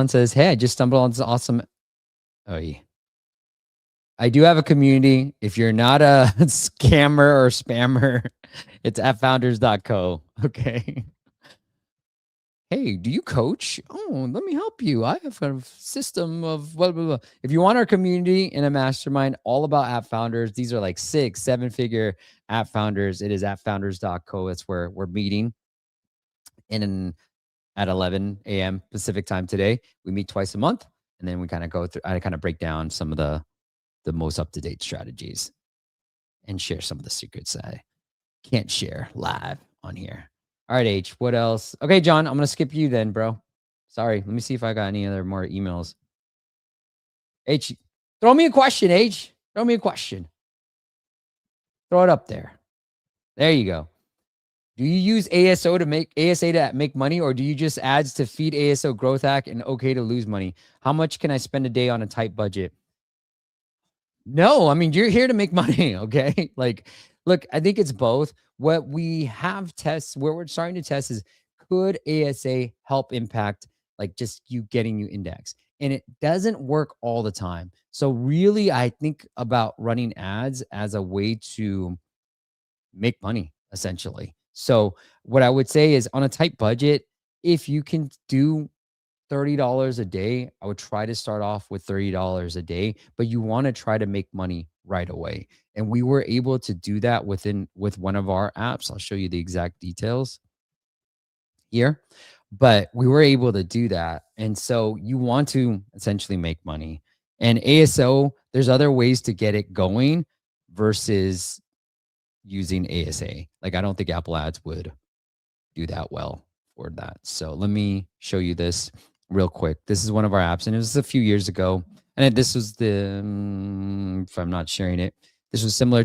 says, hey, I just stumbled on this awesome. Oh, yeah. I do have a community. If you're not a scammer or spammer, it's at founders.co. Okay. Hey, do you coach? Oh, let me help you. I have a system of blah, blah, blah. If you want our community in a mastermind all about app founders, these are like 6, 7-figure app founders. It is at founders.co. It's where we're meeting at 11 a.m. Pacific time today. We meet twice a month, and then we kind of go through, I kind of break down some of the most up-to-date strategies and share some of the secrets I can't share live on here. All right, H, what else? Okay, John, I'm going to skip you then, bro. Sorry. Let me see if I got any other more emails. H, throw me a question, H. Throw me a question. Throw it up there. There you go. Do you use ASO to make money, or do you just ads to feed ASO growth hack and okay to lose money? How much can I spend a day on a tight budget? No, I mean, you're here to make money, okay? Like, look, I think it's both. What we have tests, where we're starting to test is, could ASA help impact like just you getting you index? And it doesn't work all the time. So really, I think about running ads as a way to make money, essentially. So what I would say is, on a tight budget, if you can do $30 a day, I would try to start off with $30 a day, but you want to try to make money right away. And we were able to do that with one of our apps. I'll show you the exact details here, but we were able to do that. And so you want to essentially make money. And ASO, there's other ways to get it going versus using ASA. Like, I don't think Apple Ads would do that well for that. So let me show you this real quick. This is one of our apps, and it was a few years ago. And this was if I'm not sharing it, this was similar.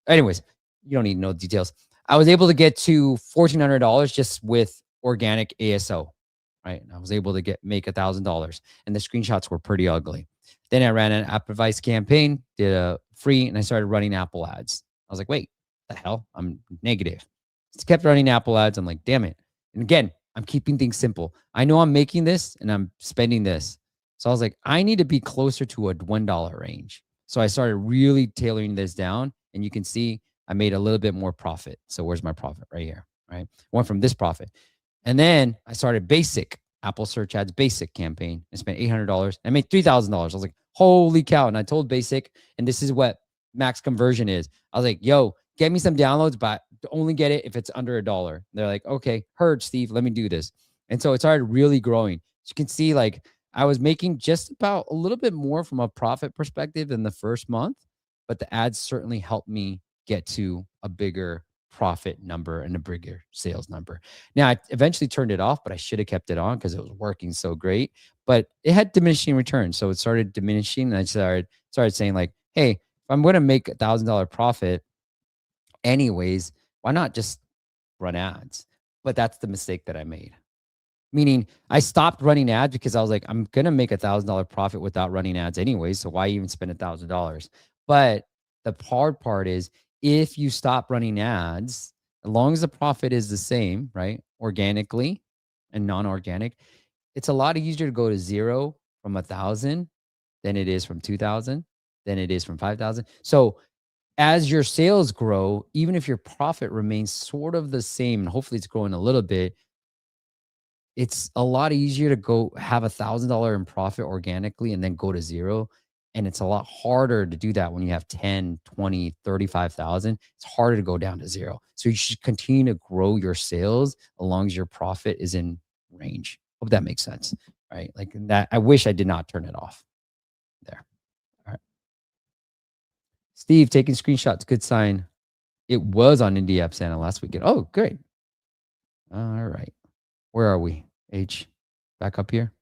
Anyways, you don't need to know the details. I was able to get to $1,400 just with organic ASO, right? And I was able to make $1,000, and the screenshots were pretty ugly. Then I ran an app advice campaign, did a free, and I started running Apple Ads. I was like, wait, the hell? I'm negative. Just kept running Apple Ads. I'm like, damn it. And again, I'm keeping things simple. I know I'm making this and I'm spending this. So I was like, I need to be closer to a $1 range. So I started really tailoring this down, and you can see I made a little bit more profit. So where's my profit? Right here, right? Went from this profit. And then I started basic Apple Search Ads basic campaign. I spent $800. I made $3,000. I was like, holy cow. And I told basic, and this is what max conversion is. I was like, yo, get me some downloads, but only get it if it's under $1. They're like, okay, heard, Steve, let me do this. And so it started really growing. As you can see, like, I was making just about a little bit more from a profit perspective in the first month, but the ads certainly helped me get to a bigger profit number and a bigger sales number. Now, I eventually turned it off, but I should have kept it on because it was working so great. But it had diminishing returns. So it started diminishing, and I started saying, like, hey, if I'm going to make $1,000 profit anyways, why not just run ads? But that's the mistake that I made. Meaning I stopped running ads because I was like, I'm going to make $1,000 profit without running ads anyway. So why even spend $1,000? But the hard part is if you stop running ads, as long as the profit is the same, right? Organically and non-organic, it's a lot easier to go to zero from 1,000 than it is from 2,000, than it is from 5,000. So as your sales grow, even if your profit remains sort of the same, and hopefully it's growing a little bit, it's a lot easier to go have $1,000 in profit organically and then go to zero. And it's a lot harder to do that when you have 10, 20, 35,000. It's harder to go down to zero. So you should continue to grow your sales as long as your profit is in range. Hope that makes sense. Right. Like that. I wish I did not turn it off there. All right. Steve taking screenshots. Good sign. It was on Indie App Santa last weekend. Oh, great. All right. Where are we? H, back up here.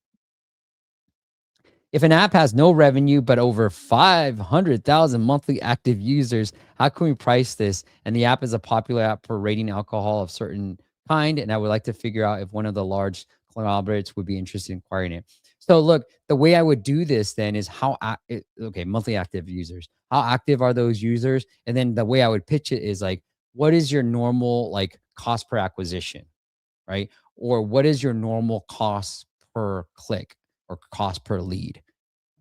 If an app has no revenue but over 500,000 monthly active users, how can we price this? And the app is a popular app for rating alcohol of certain kind. And I would like to figure out if one of the large conglomerates would be interested in acquiring it. So look, the way I would do this then is okay, monthly active users. How active are those users? And then the way I would pitch it is like, what is your normal like cost per acquisition, right? Or what is your normal cost per click or cost per lead,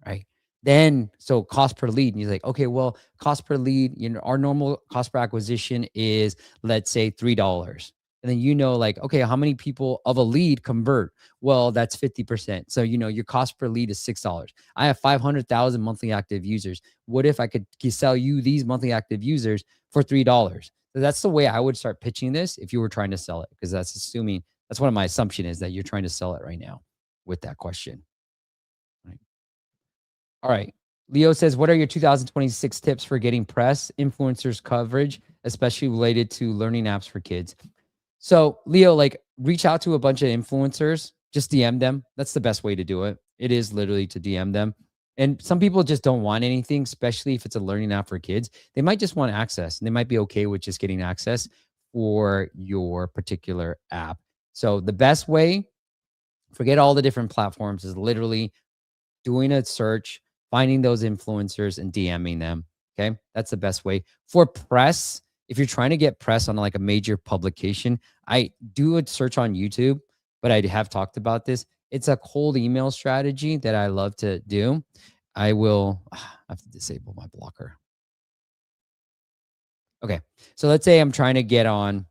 right? Then, so cost per lead, and you're like, okay, well, cost per lead, our normal cost per acquisition is, let's say, $3. And then like, okay, how many people of a lead convert? Well, that's 50%. So, your cost per lead is $6. I have 500,000 monthly active users. What if I could sell you these monthly active users for $3? So that's the way I would start pitching this if you were trying to sell it, because that's one of my assumption is that you're trying to sell it right now with that question. Right. All right. Leo says, what are your 2026 tips for getting press influencers coverage, especially related to learning apps for kids? So Leo, like reach out to a bunch of influencers, just DM them. That's the best way to do it. It is literally to DM them. And some people just don't want anything, especially if it's a learning app for kids. They might just want access, and they might be okay with just getting access for your particular app. So the best way, forget all the different platforms, is literally doing a search, finding those influencers and DMing them. Okay. That's the best way. For press, if you're trying to get press on like a major publication, I do a search on YouTube, but I have talked about this. It's a cold email strategy that I love to do. I have to disable my blocker. Okay. So let's say I'm trying to get on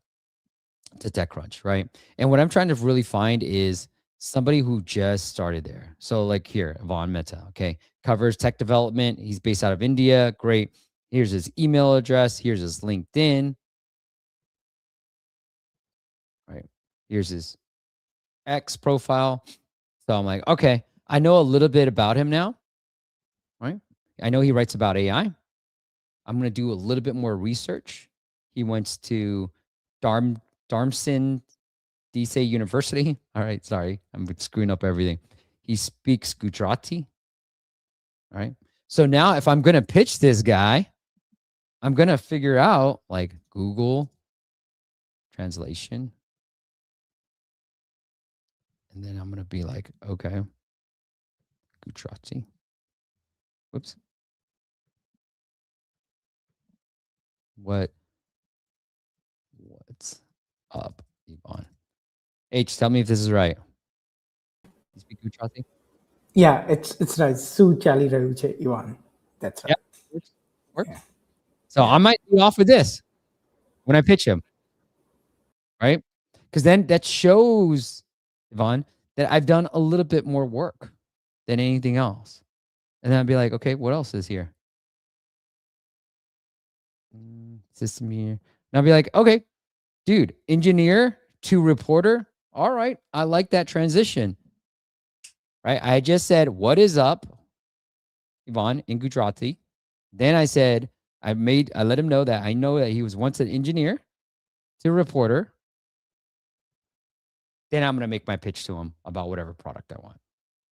to TechCrunch, right? And what I'm trying to really find is somebody who just started there. So like here, Vaughn Mehta, okay, covers tech development. He's based out of India. Great. Here's his email address. Here's his LinkedIn. Right. Here's his X profile. So I'm like, okay, I know a little bit about him now, right? I know he writes about AI. I'm going to do a little bit more research. He went to Darmstadt University. All right, sorry, I'm screwing up everything. He speaks Gujarati. All right. So now if I'm going to pitch this guy, I'm going to figure out like Google translation. And then I'm going to be like, okay, Gujarati. Whoops. What's up, Yvonne? H, tell me if this is right. You speak Gujarati? Yeah, it's right. Su Chali Raruche Ivan. That's right. Yeah, works. Yeah. So I might be off with this when I pitch him, right? Because then that shows, Yvonne, that I've done a little bit more work than anything else. And then I'd be like, okay, what else is here? System here. And I'll be like, okay, dude, engineer to reporter. All right. I like that transition. Right. I just said, what is up, Yvonne, in Gujarati. Then I said, I let him know that I know that he was once an engineer to a reporter. Then I'm going to make my pitch to him about whatever product I want.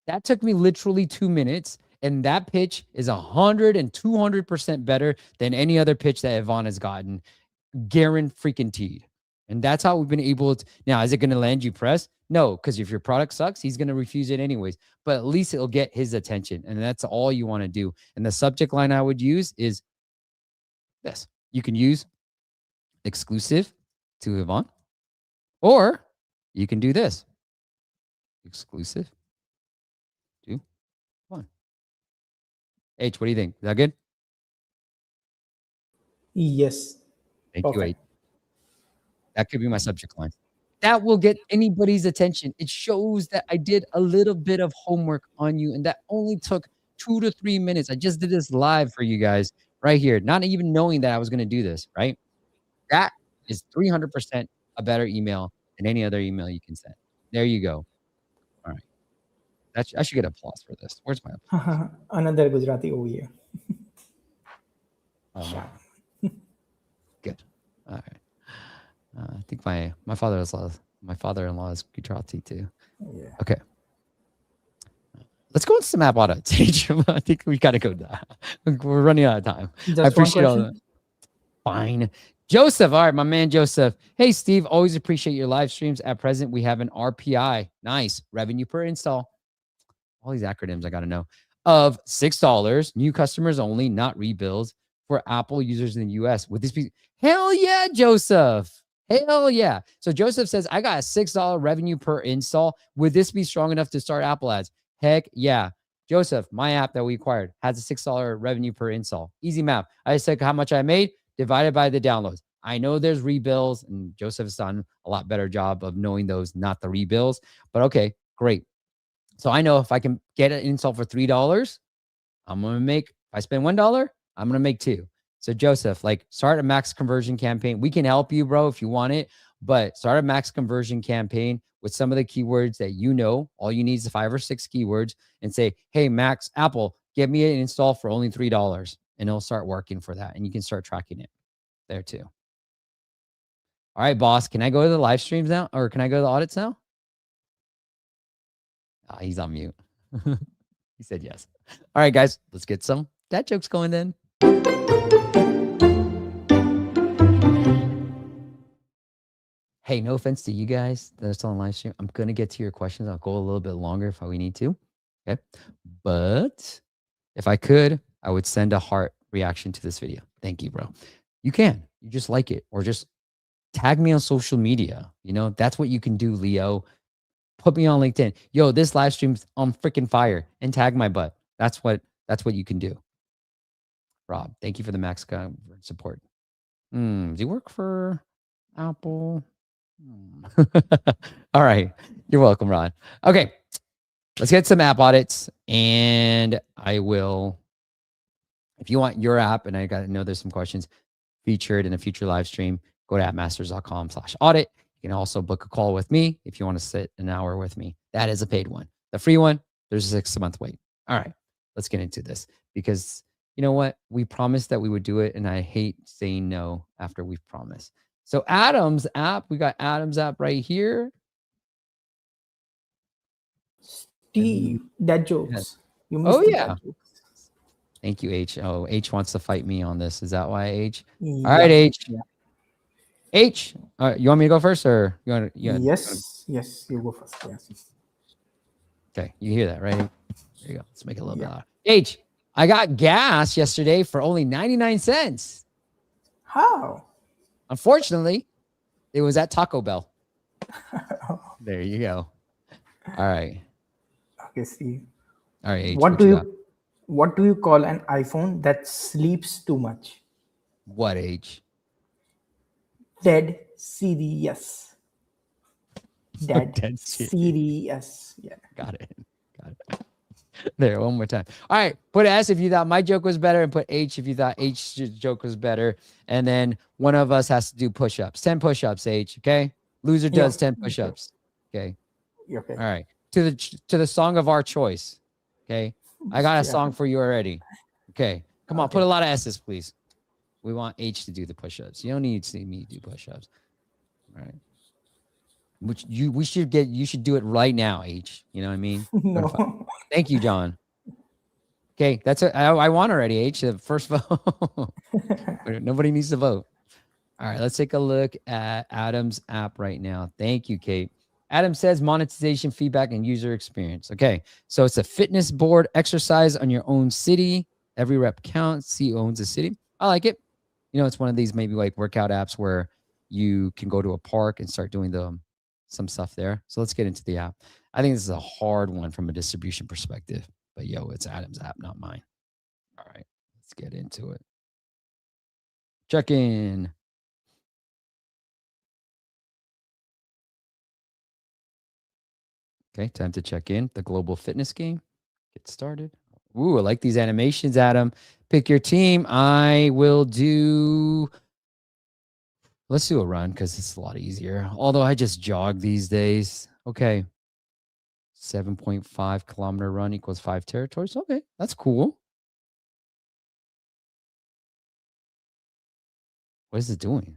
That took me literally 2 minutes. And that pitch is 100 and 200% better than any other pitch that Yvonne has gotten. Guaranteed. And that's how we've been able to. Now, is it going to land you press? No, because if your product sucks, he's going to refuse it anyways. But at least it'll get his attention. And that's all you want to do. And the subject line I would use is this. You can use exclusive to Yvonne, or you can do this. Exclusive to Yvonne. H, what do you think? Is that good? Yes. Thank you, Perfect. H. That could be my subject line. That will get anybody's attention. It shows that I did a little bit of homework on you, and that only took 2 to 3 minutes. I just did this live for you guys right here, not even knowing that I was going to do this, right? That is 300% a better email than any other email you can send. There you go. All right. I should get applause for this. Where's my applause? Another Gujarati over here. Good. All right. I think my father-in-law is Gujarati too. Yeah. Okay. Let's go into some app audits. I think we got to go. We're running out of time. Just I appreciate all that. Fine. Joseph. All right, my man Joseph. Hey, Steve, always appreciate your live streams. At present, we have an RPI. Nice. Revenue per install. All these acronyms I got to know. Of $6. New customers only, not rebuilds, for Apple users in the US. Would this be? Hell yeah, Joseph. Hell yeah. So Joseph says, I got a $6 revenue per install. Would this be strong enough to start Apple ads? Heck yeah. Joseph, my app that we acquired has a $6 revenue per install. Easy math. I just said how much I made divided by the downloads. I know there's rebills, and Joseph has done a lot better job of knowing those, not the rebills. But okay, great. So I know if I can get an install for $3, I'm going to make, if I spend $1, I'm going to make 2. So Joseph, like, start a max conversion campaign. We can help you, bro, if you want it, but start a max conversion campaign with some of the keywords that you know. All you need is 5 or 6 keywords, and say, hey, Max, Apple, get me an install for only $3, and it'll start working for that. And you can start tracking it there too. All right, boss, can I go to the live streams now, or can I go to the audits now? He's on mute. He said yes. All right, guys, let's get some dad jokes going then. Hey, no offense to you guys that are still on live stream. I'm going to get to your questions. I'll go a little bit longer if we need to. Okay. But if I could, I would send a heart reaction to this video. Thank you, bro. You can. You just like it, or just tag me on social media. You know, that's what you can do, Leo. Put me on LinkedIn. Yo, this live stream's on freaking fire, and tag my butt. That's what you can do. Rob, thank you for the max support. Do you work for Apple? All right. You're welcome, Ron. Okay. Let's get some app audits, and I will, if you want your app, and I got to know there's some questions featured in a future live stream, go to appmasters.com/audit. You can also book a call with me if you want to sit an hour with me. That is a paid one. The free one, there's a 6-month wait. All right, let's get into this, because you know what? We promised that we would do it, and I hate saying no after we've promised. So Adam's app, we got Adam's app right here. Steve, dad jokes. Yes. You missed Oh, the yeah. dad jokes. Thank you, H. Oh, H wants to fight me on this. Is that why, H? Yeah. All right, H. Yeah. H, you want me to go first, or you want? Yes, you go first. Yes. Okay, you hear that, right? There you go. Let's make it a little bit louder. H, I got gas yesterday for only 99 cents. How? Unfortunately, it was at Taco Bell. There you go. All right. Okay, Steve. All right, H, What do you call an iPhone that sleeps too much? What, H? Dead serious. Dead serious. serious. Yeah. Got it. There, one more time. All right, put S if you thought my joke was better, and put H if you thought H's joke was better. And then one of us has to do push-ups. 10 push-ups, H, okay? Loser does 10 push-ups. Okay. Okay. All right. To the song of our choice. Okay. I got a song for you already. Okay. Come on, put a lot of S's, please. We want H to do the push-ups. You don't need to see me do push-ups. All right. You should do it right now, H. You know what I mean? No. Thank you, John. Okay, that's it. I won already, H. The first vote. Nobody needs to vote. All right, let's take a look at Adam's app right now. Thank you, Kate. Adam says monetization, feedback, and user experience. Okay, so it's a fitness board exercise on your own city. Every rep counts. CEO owns a city. I like it. You know, it's one of these maybe like workout apps where you can go to a park and start doing some stuff there. So let's get into the app. I think this is a hard one from a distribution perspective, but yo, it's Adam's app, not mine. All right, let's get into it. Check in. Okay, time to check in. The global fitness game. Get started. Ooh, I like these animations, Adam. Pick your team. I will do. Let's do a run because it's a lot easier. Although I just jog these days. Okay. 7.5 kilometer run equals 5 territories. Okay, that's cool. What is it doing?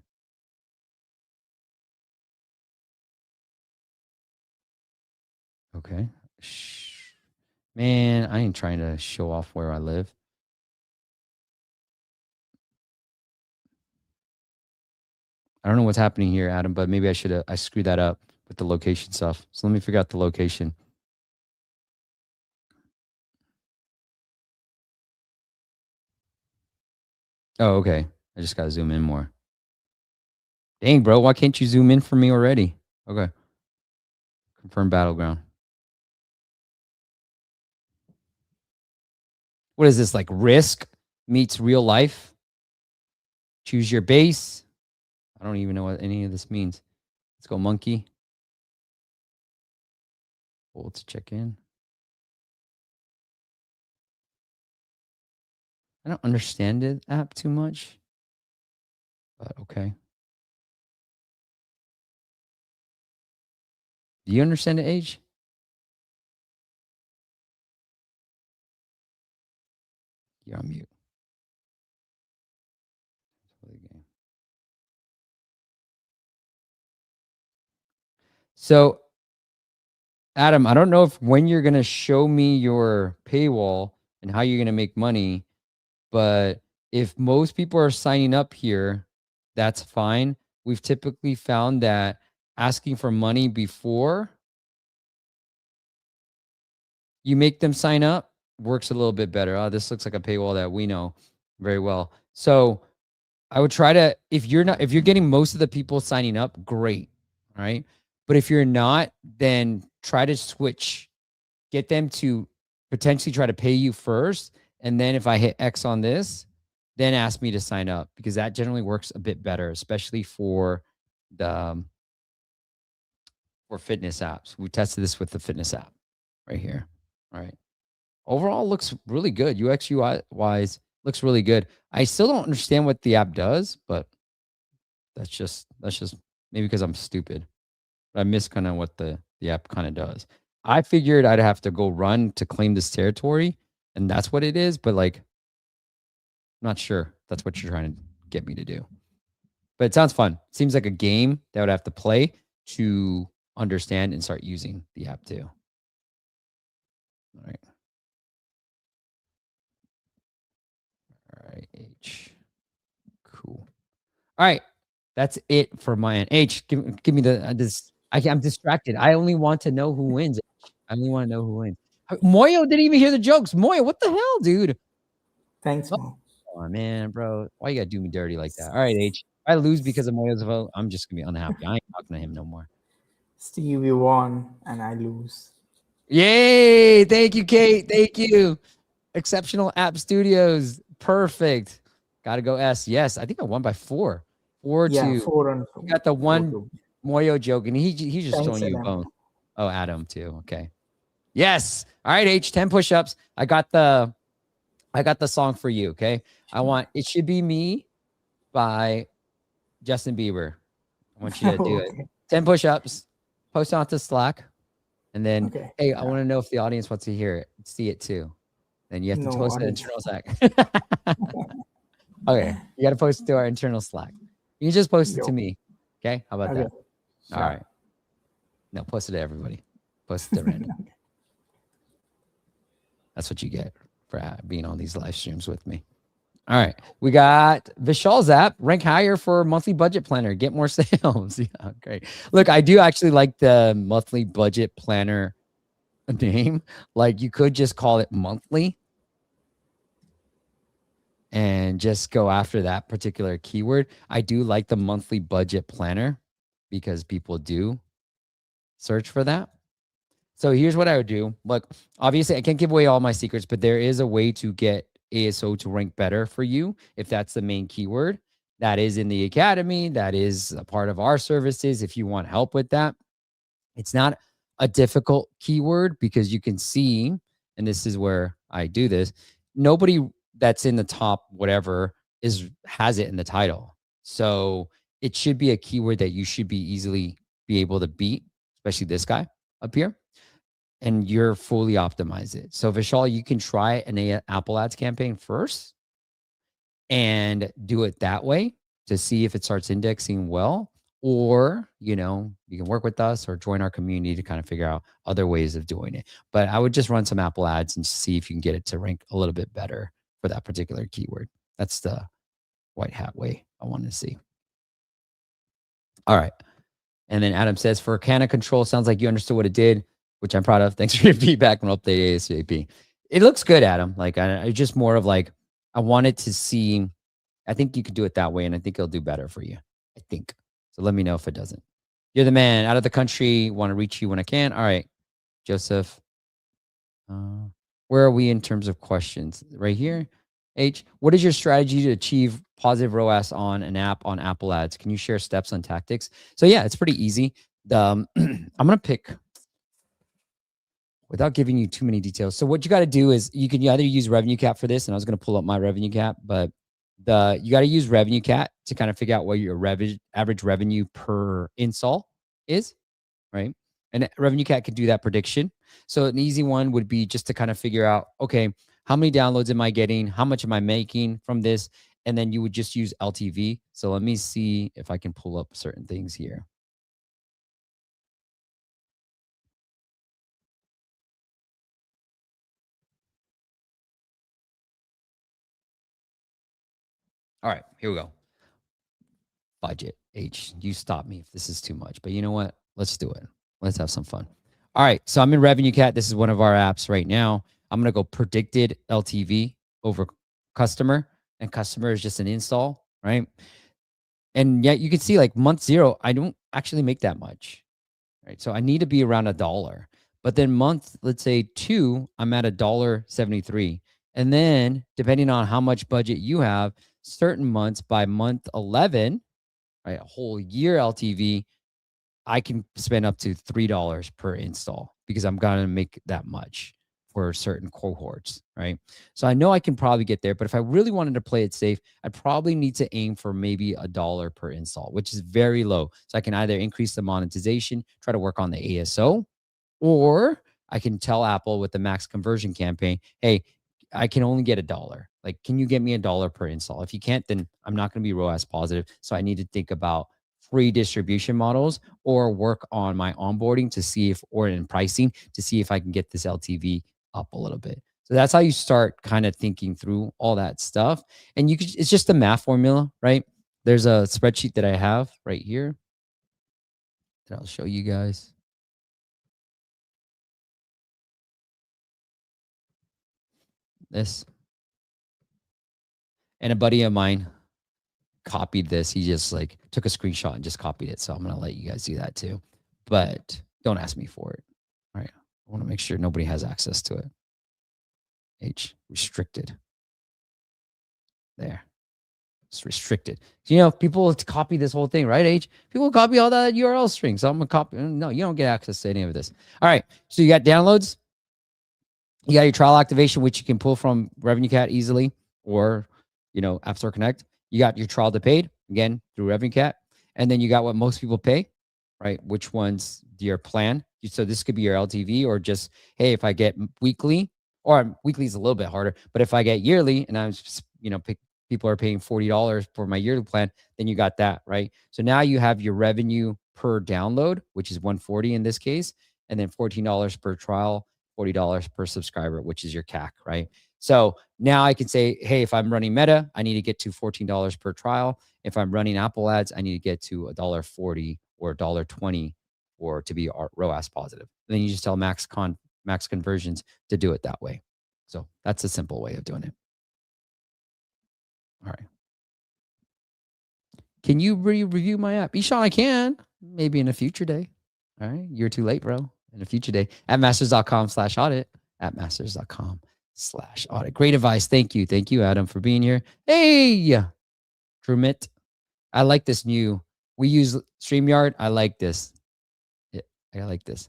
Okay. Man, I ain't trying to show off where I live. I don't know what's happening here, Adam, but maybe I screwed that up with the location stuff. So let me figure out the location. Oh, okay. I just got to zoom in more. Dang, bro. Why can't you zoom in for me already? Okay. Confirm battleground. What is this, like Risk meets real life? Choose your base. I don't even know what any of this means. Let's go monkey. Hold to check in. I don't understand the app too much, but okay. Do you understand the age? You're on mute. So, Adam, I don't know if when you're going to show me your paywall and how you're going to make money, but if most people are signing up here, that's fine. We've typically found that asking for money before you make them sign up works a little bit better. Oh, this looks like a paywall that we know very well. So I would try to, if you're getting most of the people signing up, great. All right. But if you're not, then try to switch, get them to potentially try to pay you first. And then if I hit X on this, then ask me to sign up because that generally works a bit better, especially for the for fitness apps. We tested this with the fitness app right here. All right. Overall looks really good. UX UI wise looks really good. I still don't understand what the app does, but that's just maybe because I'm stupid. I miss kind of what the app kind of does. I figured I'd have to go run to claim this territory, and that's what it is. But like, I'm not sure that's what you're trying to get me to do. But it sounds fun. Seems like a game that I would have to play to understand and start using the app too. All right. All right, H. Cool. All right. That's it for my end. H, give me the this. I'm distracted. I only want to know who wins. I only want to know who wins. Moyo didn't even hear the jokes. Moyo, what the hell, dude? Thanks, Oh, Mo. come on, man, bro. Why you gotta do me dirty like that? All right, H. If I lose because of Moyo's vote, I'm just gonna be unhappy. I ain't talking to him no more. Steve, you won and I lose. Yay! Thank you, Kate. Thank you. Exceptional App Studios. Perfect. Gotta go S. Yes, I think I won by 4. 4 Yeah, to 4 and 4. you got the 4 one to. Moyo joke, and he's just Thanks, showing you a Adam. bone. Oh, Adam too. Okay. Yes. All right, H. 10 push-ups. I got the song for you. Okay. I want It Should Be Me by Justin Bieber. I want you to do it. Okay. 10 push-ups. Post onto Slack, and then Okay. hey, I want to know if the audience wants to hear it, see it too. Then you have to No post it in audience. internal Slack. Okay, you got to post it to our internal Slack. You can just post it to Yo. me. Okay, how about Okay. that? Sure. All right. No, post it to everybody. Post it to random. That's what you get for being on these live streams with me. All right. We got Vishal's app, rank higher for monthly budget planner, get more sales. Yeah, great. Look, I do actually like the monthly budget planner name. Like you could just call it monthly and just go after that particular keyword. I do like the monthly budget planner because people do search for that. So here's what I would do. Look, obviously, I can't give away all my secrets, but there is a way to get ASO to rank better for you if that's the main keyword. That is in the academy. That is a part of our services if you want help with that. It's not a difficult keyword because you can see, and this is where I do this, nobody that's in the top whatever has it in the title. So it should be a keyword that you should be easily be able to beat, especially this guy up here, and you're fully optimize it. So Vishal, you can try an Apple Ads campaign first and do it that way to see if it starts indexing well. Or, you can work with us or join our community to kind of figure out other ways of doing it. But I would just run some Apple ads and see if you can get it to rank a little bit better for that particular keyword. That's the white hat way I want to see. All right. And then Adam says, for Canna control, sounds like you understood what it did, which I'm proud of. Thanks for your feedback and update ASAP. It looks good, Adam. Like I just more of like, I wanted to see, I think you could do it that way. And I think it'll do better for you. I think. So let me know if it doesn't. You're the man. Out of the country. Want to reach you when I can. All right, Joseph. Where are we in terms of questions? Right here. H. What is your strategy to achieve positive ROAS on an app on Apple Ads? Can you share steps on tactics? So yeah, it's pretty easy. I'm gonna pick without giving you too many details. So what you got to do is you can either use revenue cap for this, and I was gonna pull up my revenue cap, but you got to use revenue cap to kind of figure out what your average revenue per install is, right? And revenue cap can do that prediction. So an easy one would be just to kind of figure out, okay, how many downloads am I getting? How much am I making from this? And then you would just use LTV. So let me see if I can pull up certain things here. All right, here we go. Budget. H, you stop me if this is too much, but you know what? Let's do it. Let's have some fun. All right, so I'm in Revenue Cat. This is one of our apps right now. I'm going to go predicted LTV over customer, and customer is just an install, right? And yet you can see like month 0, I don't actually make that much, right? So I need to be around $1. But then month, let's say 2, I'm at $1.73. And then depending on how much budget you have, certain months by month 11, right, a whole year LTV, I can spend up to $3 per install because I'm going to make that much for certain cohorts, right? So I know I can probably get there, but if I really wanted to play it safe, I probably need to aim for maybe $1 per install, which is very low. So I can either increase the monetization, try to work on the ASO, or I can tell Apple with the max conversion campaign, hey, I can only get $1. Like, can you get me $1 per install? If you can't, then I'm not going to be ROAS positive. So I need to think about free distribution models or work on my onboarding to see if, or in pricing to see if I can get this LTV up a little bit. So that's how you start kind of thinking through all that stuff. And you could, it's just a math formula, right? There's a spreadsheet that I have right here that I'll show you guys. This. And a buddy of mine copied this. He just like took a screenshot and just copied it. So I'm going to let you guys do that too. But don't ask me for it. All right. I want to make sure nobody has access to it. H, restricted. There. It's restricted. People will copy this whole thing, right, H? People copy all that URL string. So I'm going to copy. No, you don't get access to any of this. All right. So you got downloads. You got your trial activation, which you can pull from Revenue Cat easily, or, App Store Connect. You got your trial to paid, again, through Revenue Cat. And then you got what most people pay, right? Which one's your plan? So this could be your LTV, or just, hey, if I get weekly, or weekly is a little bit harder, but if I get yearly and I'm just, people are paying $40 for my yearly plan, then you got that, right? So now you have your revenue per download, which is $140 in this case, and then $14 per trial, $40 per subscriber, which is your CAC, right? So now I can say, hey, if I'm running Meta, I need to get to $14 per trial. If I'm running Apple ads, I need to get to $1.40 or $1.20 or to be ROAS positive. And then you just tell max conversions to do it that way. So that's a simple way of doing it. All right. Can you review my app? Ishan, I can. Maybe in a future day. All right. You're too late, bro. In a future day. At masters.com/audit. At masters.com/audit. Great advice. Thank you. Thank you, Adam, for being here. Hey, Kermit. I like this new. We use StreamYard. I like this. Yeah, I like this.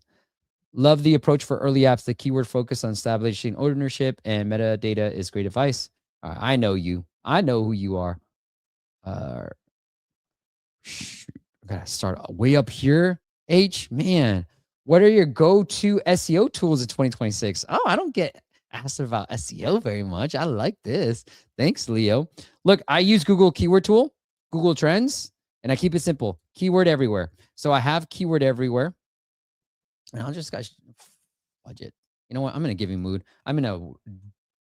Love the approach for early apps. The keyword focus on establishing ownership and metadata is great advice. I know you. I know who you are. I gotta start way up here. H, man, what are your go-to SEO tools in 2026? Oh, I don't get asked about SEO very much. I like this. Thanks, Leo. Look, I use Google Keyword Tool, Google Trends, and I keep it simple. Keyword everywhere. So I have keyword everywhere. And I'll just budget. You know what? I'm in a giving mood. I'm in a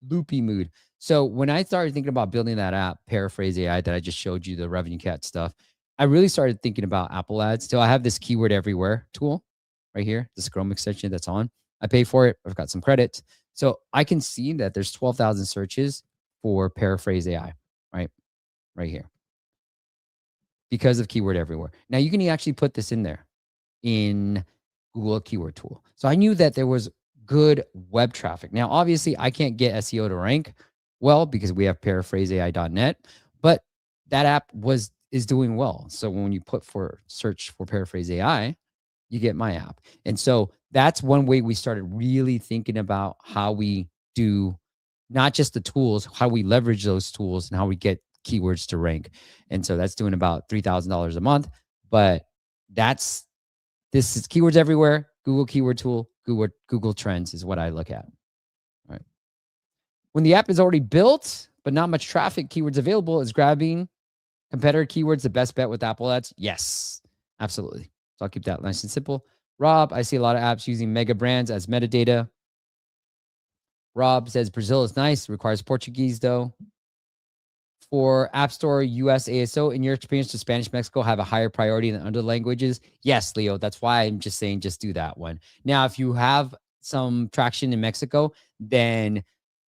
loopy mood. So when I started thinking about building that app, Paraphrase AI, that I just showed you, the revenue cat stuff, I really started thinking about Apple ads. So I have this keyword everywhere tool right here, this Chrome extension that's on. I pay for it. I've got some credits. So I can see that there's 12,000 searches for Paraphrase AI, right here, because of keyword everywhere. Now you can actually put this in there in Google Keyword Tool. So I knew that there was good web traffic. Now, obviously, I can't get SEO to rank well because we have paraphraseai.net, but that app is doing well. So when you put for search for Paraphrase AI, you get my app. And so that's one way we started really thinking about how we do not just the tools, how we leverage those tools and how we get keywords to rank. And so that's doing about $3,000 a month. But this is keywords everywhere, Google Keyword Tool, Google Trends is what I look at. All right. When the app is already built, but not much traffic, keywords available, is grabbing competitor keywords the best bet with Apple ads? Yes, absolutely. So I'll keep that nice and simple. Rob, I see a lot of apps using mega brands as metadata. Rob says Brazil is nice, requires Portuguese though. For App Store US ASO, in your experience, does Spanish Mexico have a higher priority than other languages? Yes, Leo. That's why I'm just saying just do that one. Now, if you have some traction in Mexico, then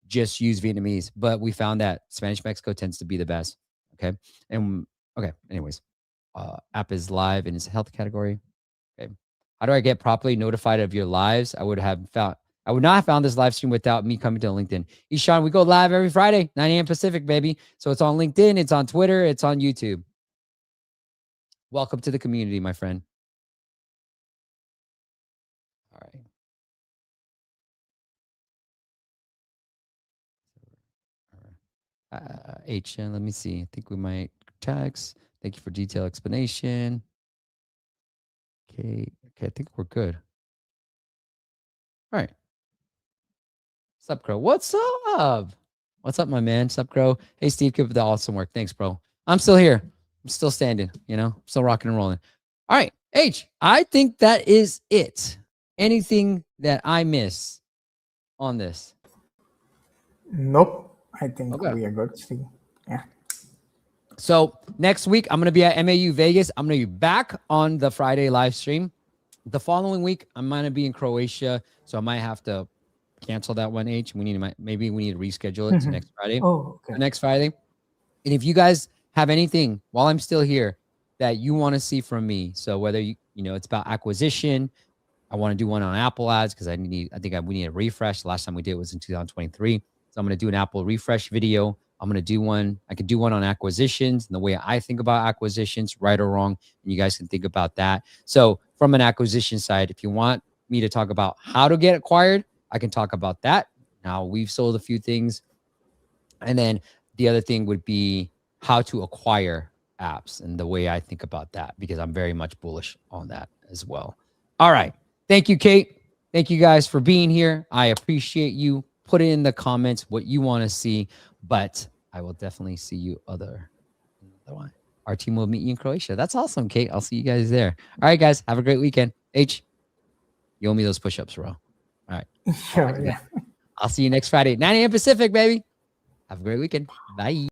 just use Vietnamese. But we found that Spanish Mexico tends to be the best. Okay. And okay. Anyways, app is live in its health category. Okay. How do I get properly notified of your lives? I would not have found this live stream without me coming to LinkedIn. Ishan, we go live every Friday, 9 a.m. Pacific, baby. So it's on LinkedIn, it's on Twitter, it's on YouTube. Welcome to the community, my friend. All right. H, let me see. I think we might text. Thank you for detailed explanation. Okay, I think we're good. All right. Sup, Crow? What's up? What's up, my man? Sup, Crow? Hey, Steve, keep up the awesome work. Thanks, bro. I'm still here. I'm still standing, still rocking and rolling. All right, H, I think that is it. Anything that I miss on this? Nope. I think we are good, Steve. Yeah. So next week, I'm going to be at MAU Vegas. I'm going to be back on the Friday live stream. The following week, I'm going to be in Croatia, so I might have to cancel that one. H. Maybe we need to reschedule it to next Friday. Oh, okay. Next Friday. And if you guys have anything while I'm still here that you want to see from me, so whether it's about acquisition, I want to do one on Apple ads because we need a refresh. The last time we did was in 2023. So I'm going to do an Apple refresh video. I'm going to do one. I could do one on acquisitions and the way I think about acquisitions, right or wrong. And you guys can think about that. So from an acquisition side, if you want me to talk about how to get acquired, I can talk about that. Now we've sold a few things. And then the other thing would be how to acquire apps and the way I think about that, because I'm very much bullish on that as well. All right. Thank you, Kate. Thank you guys for being here. I appreciate you. Put it in the comments what you want to see, but I will definitely see you other one. Our team will meet you in Croatia. That's awesome, Kate. I'll see you guys there. All right, guys. Have a great weekend. H, you owe me those push-ups, bro. All right. Sure, yeah. I'll see you next Friday, 9 a.m. Pacific, baby. Have a great weekend. Bye.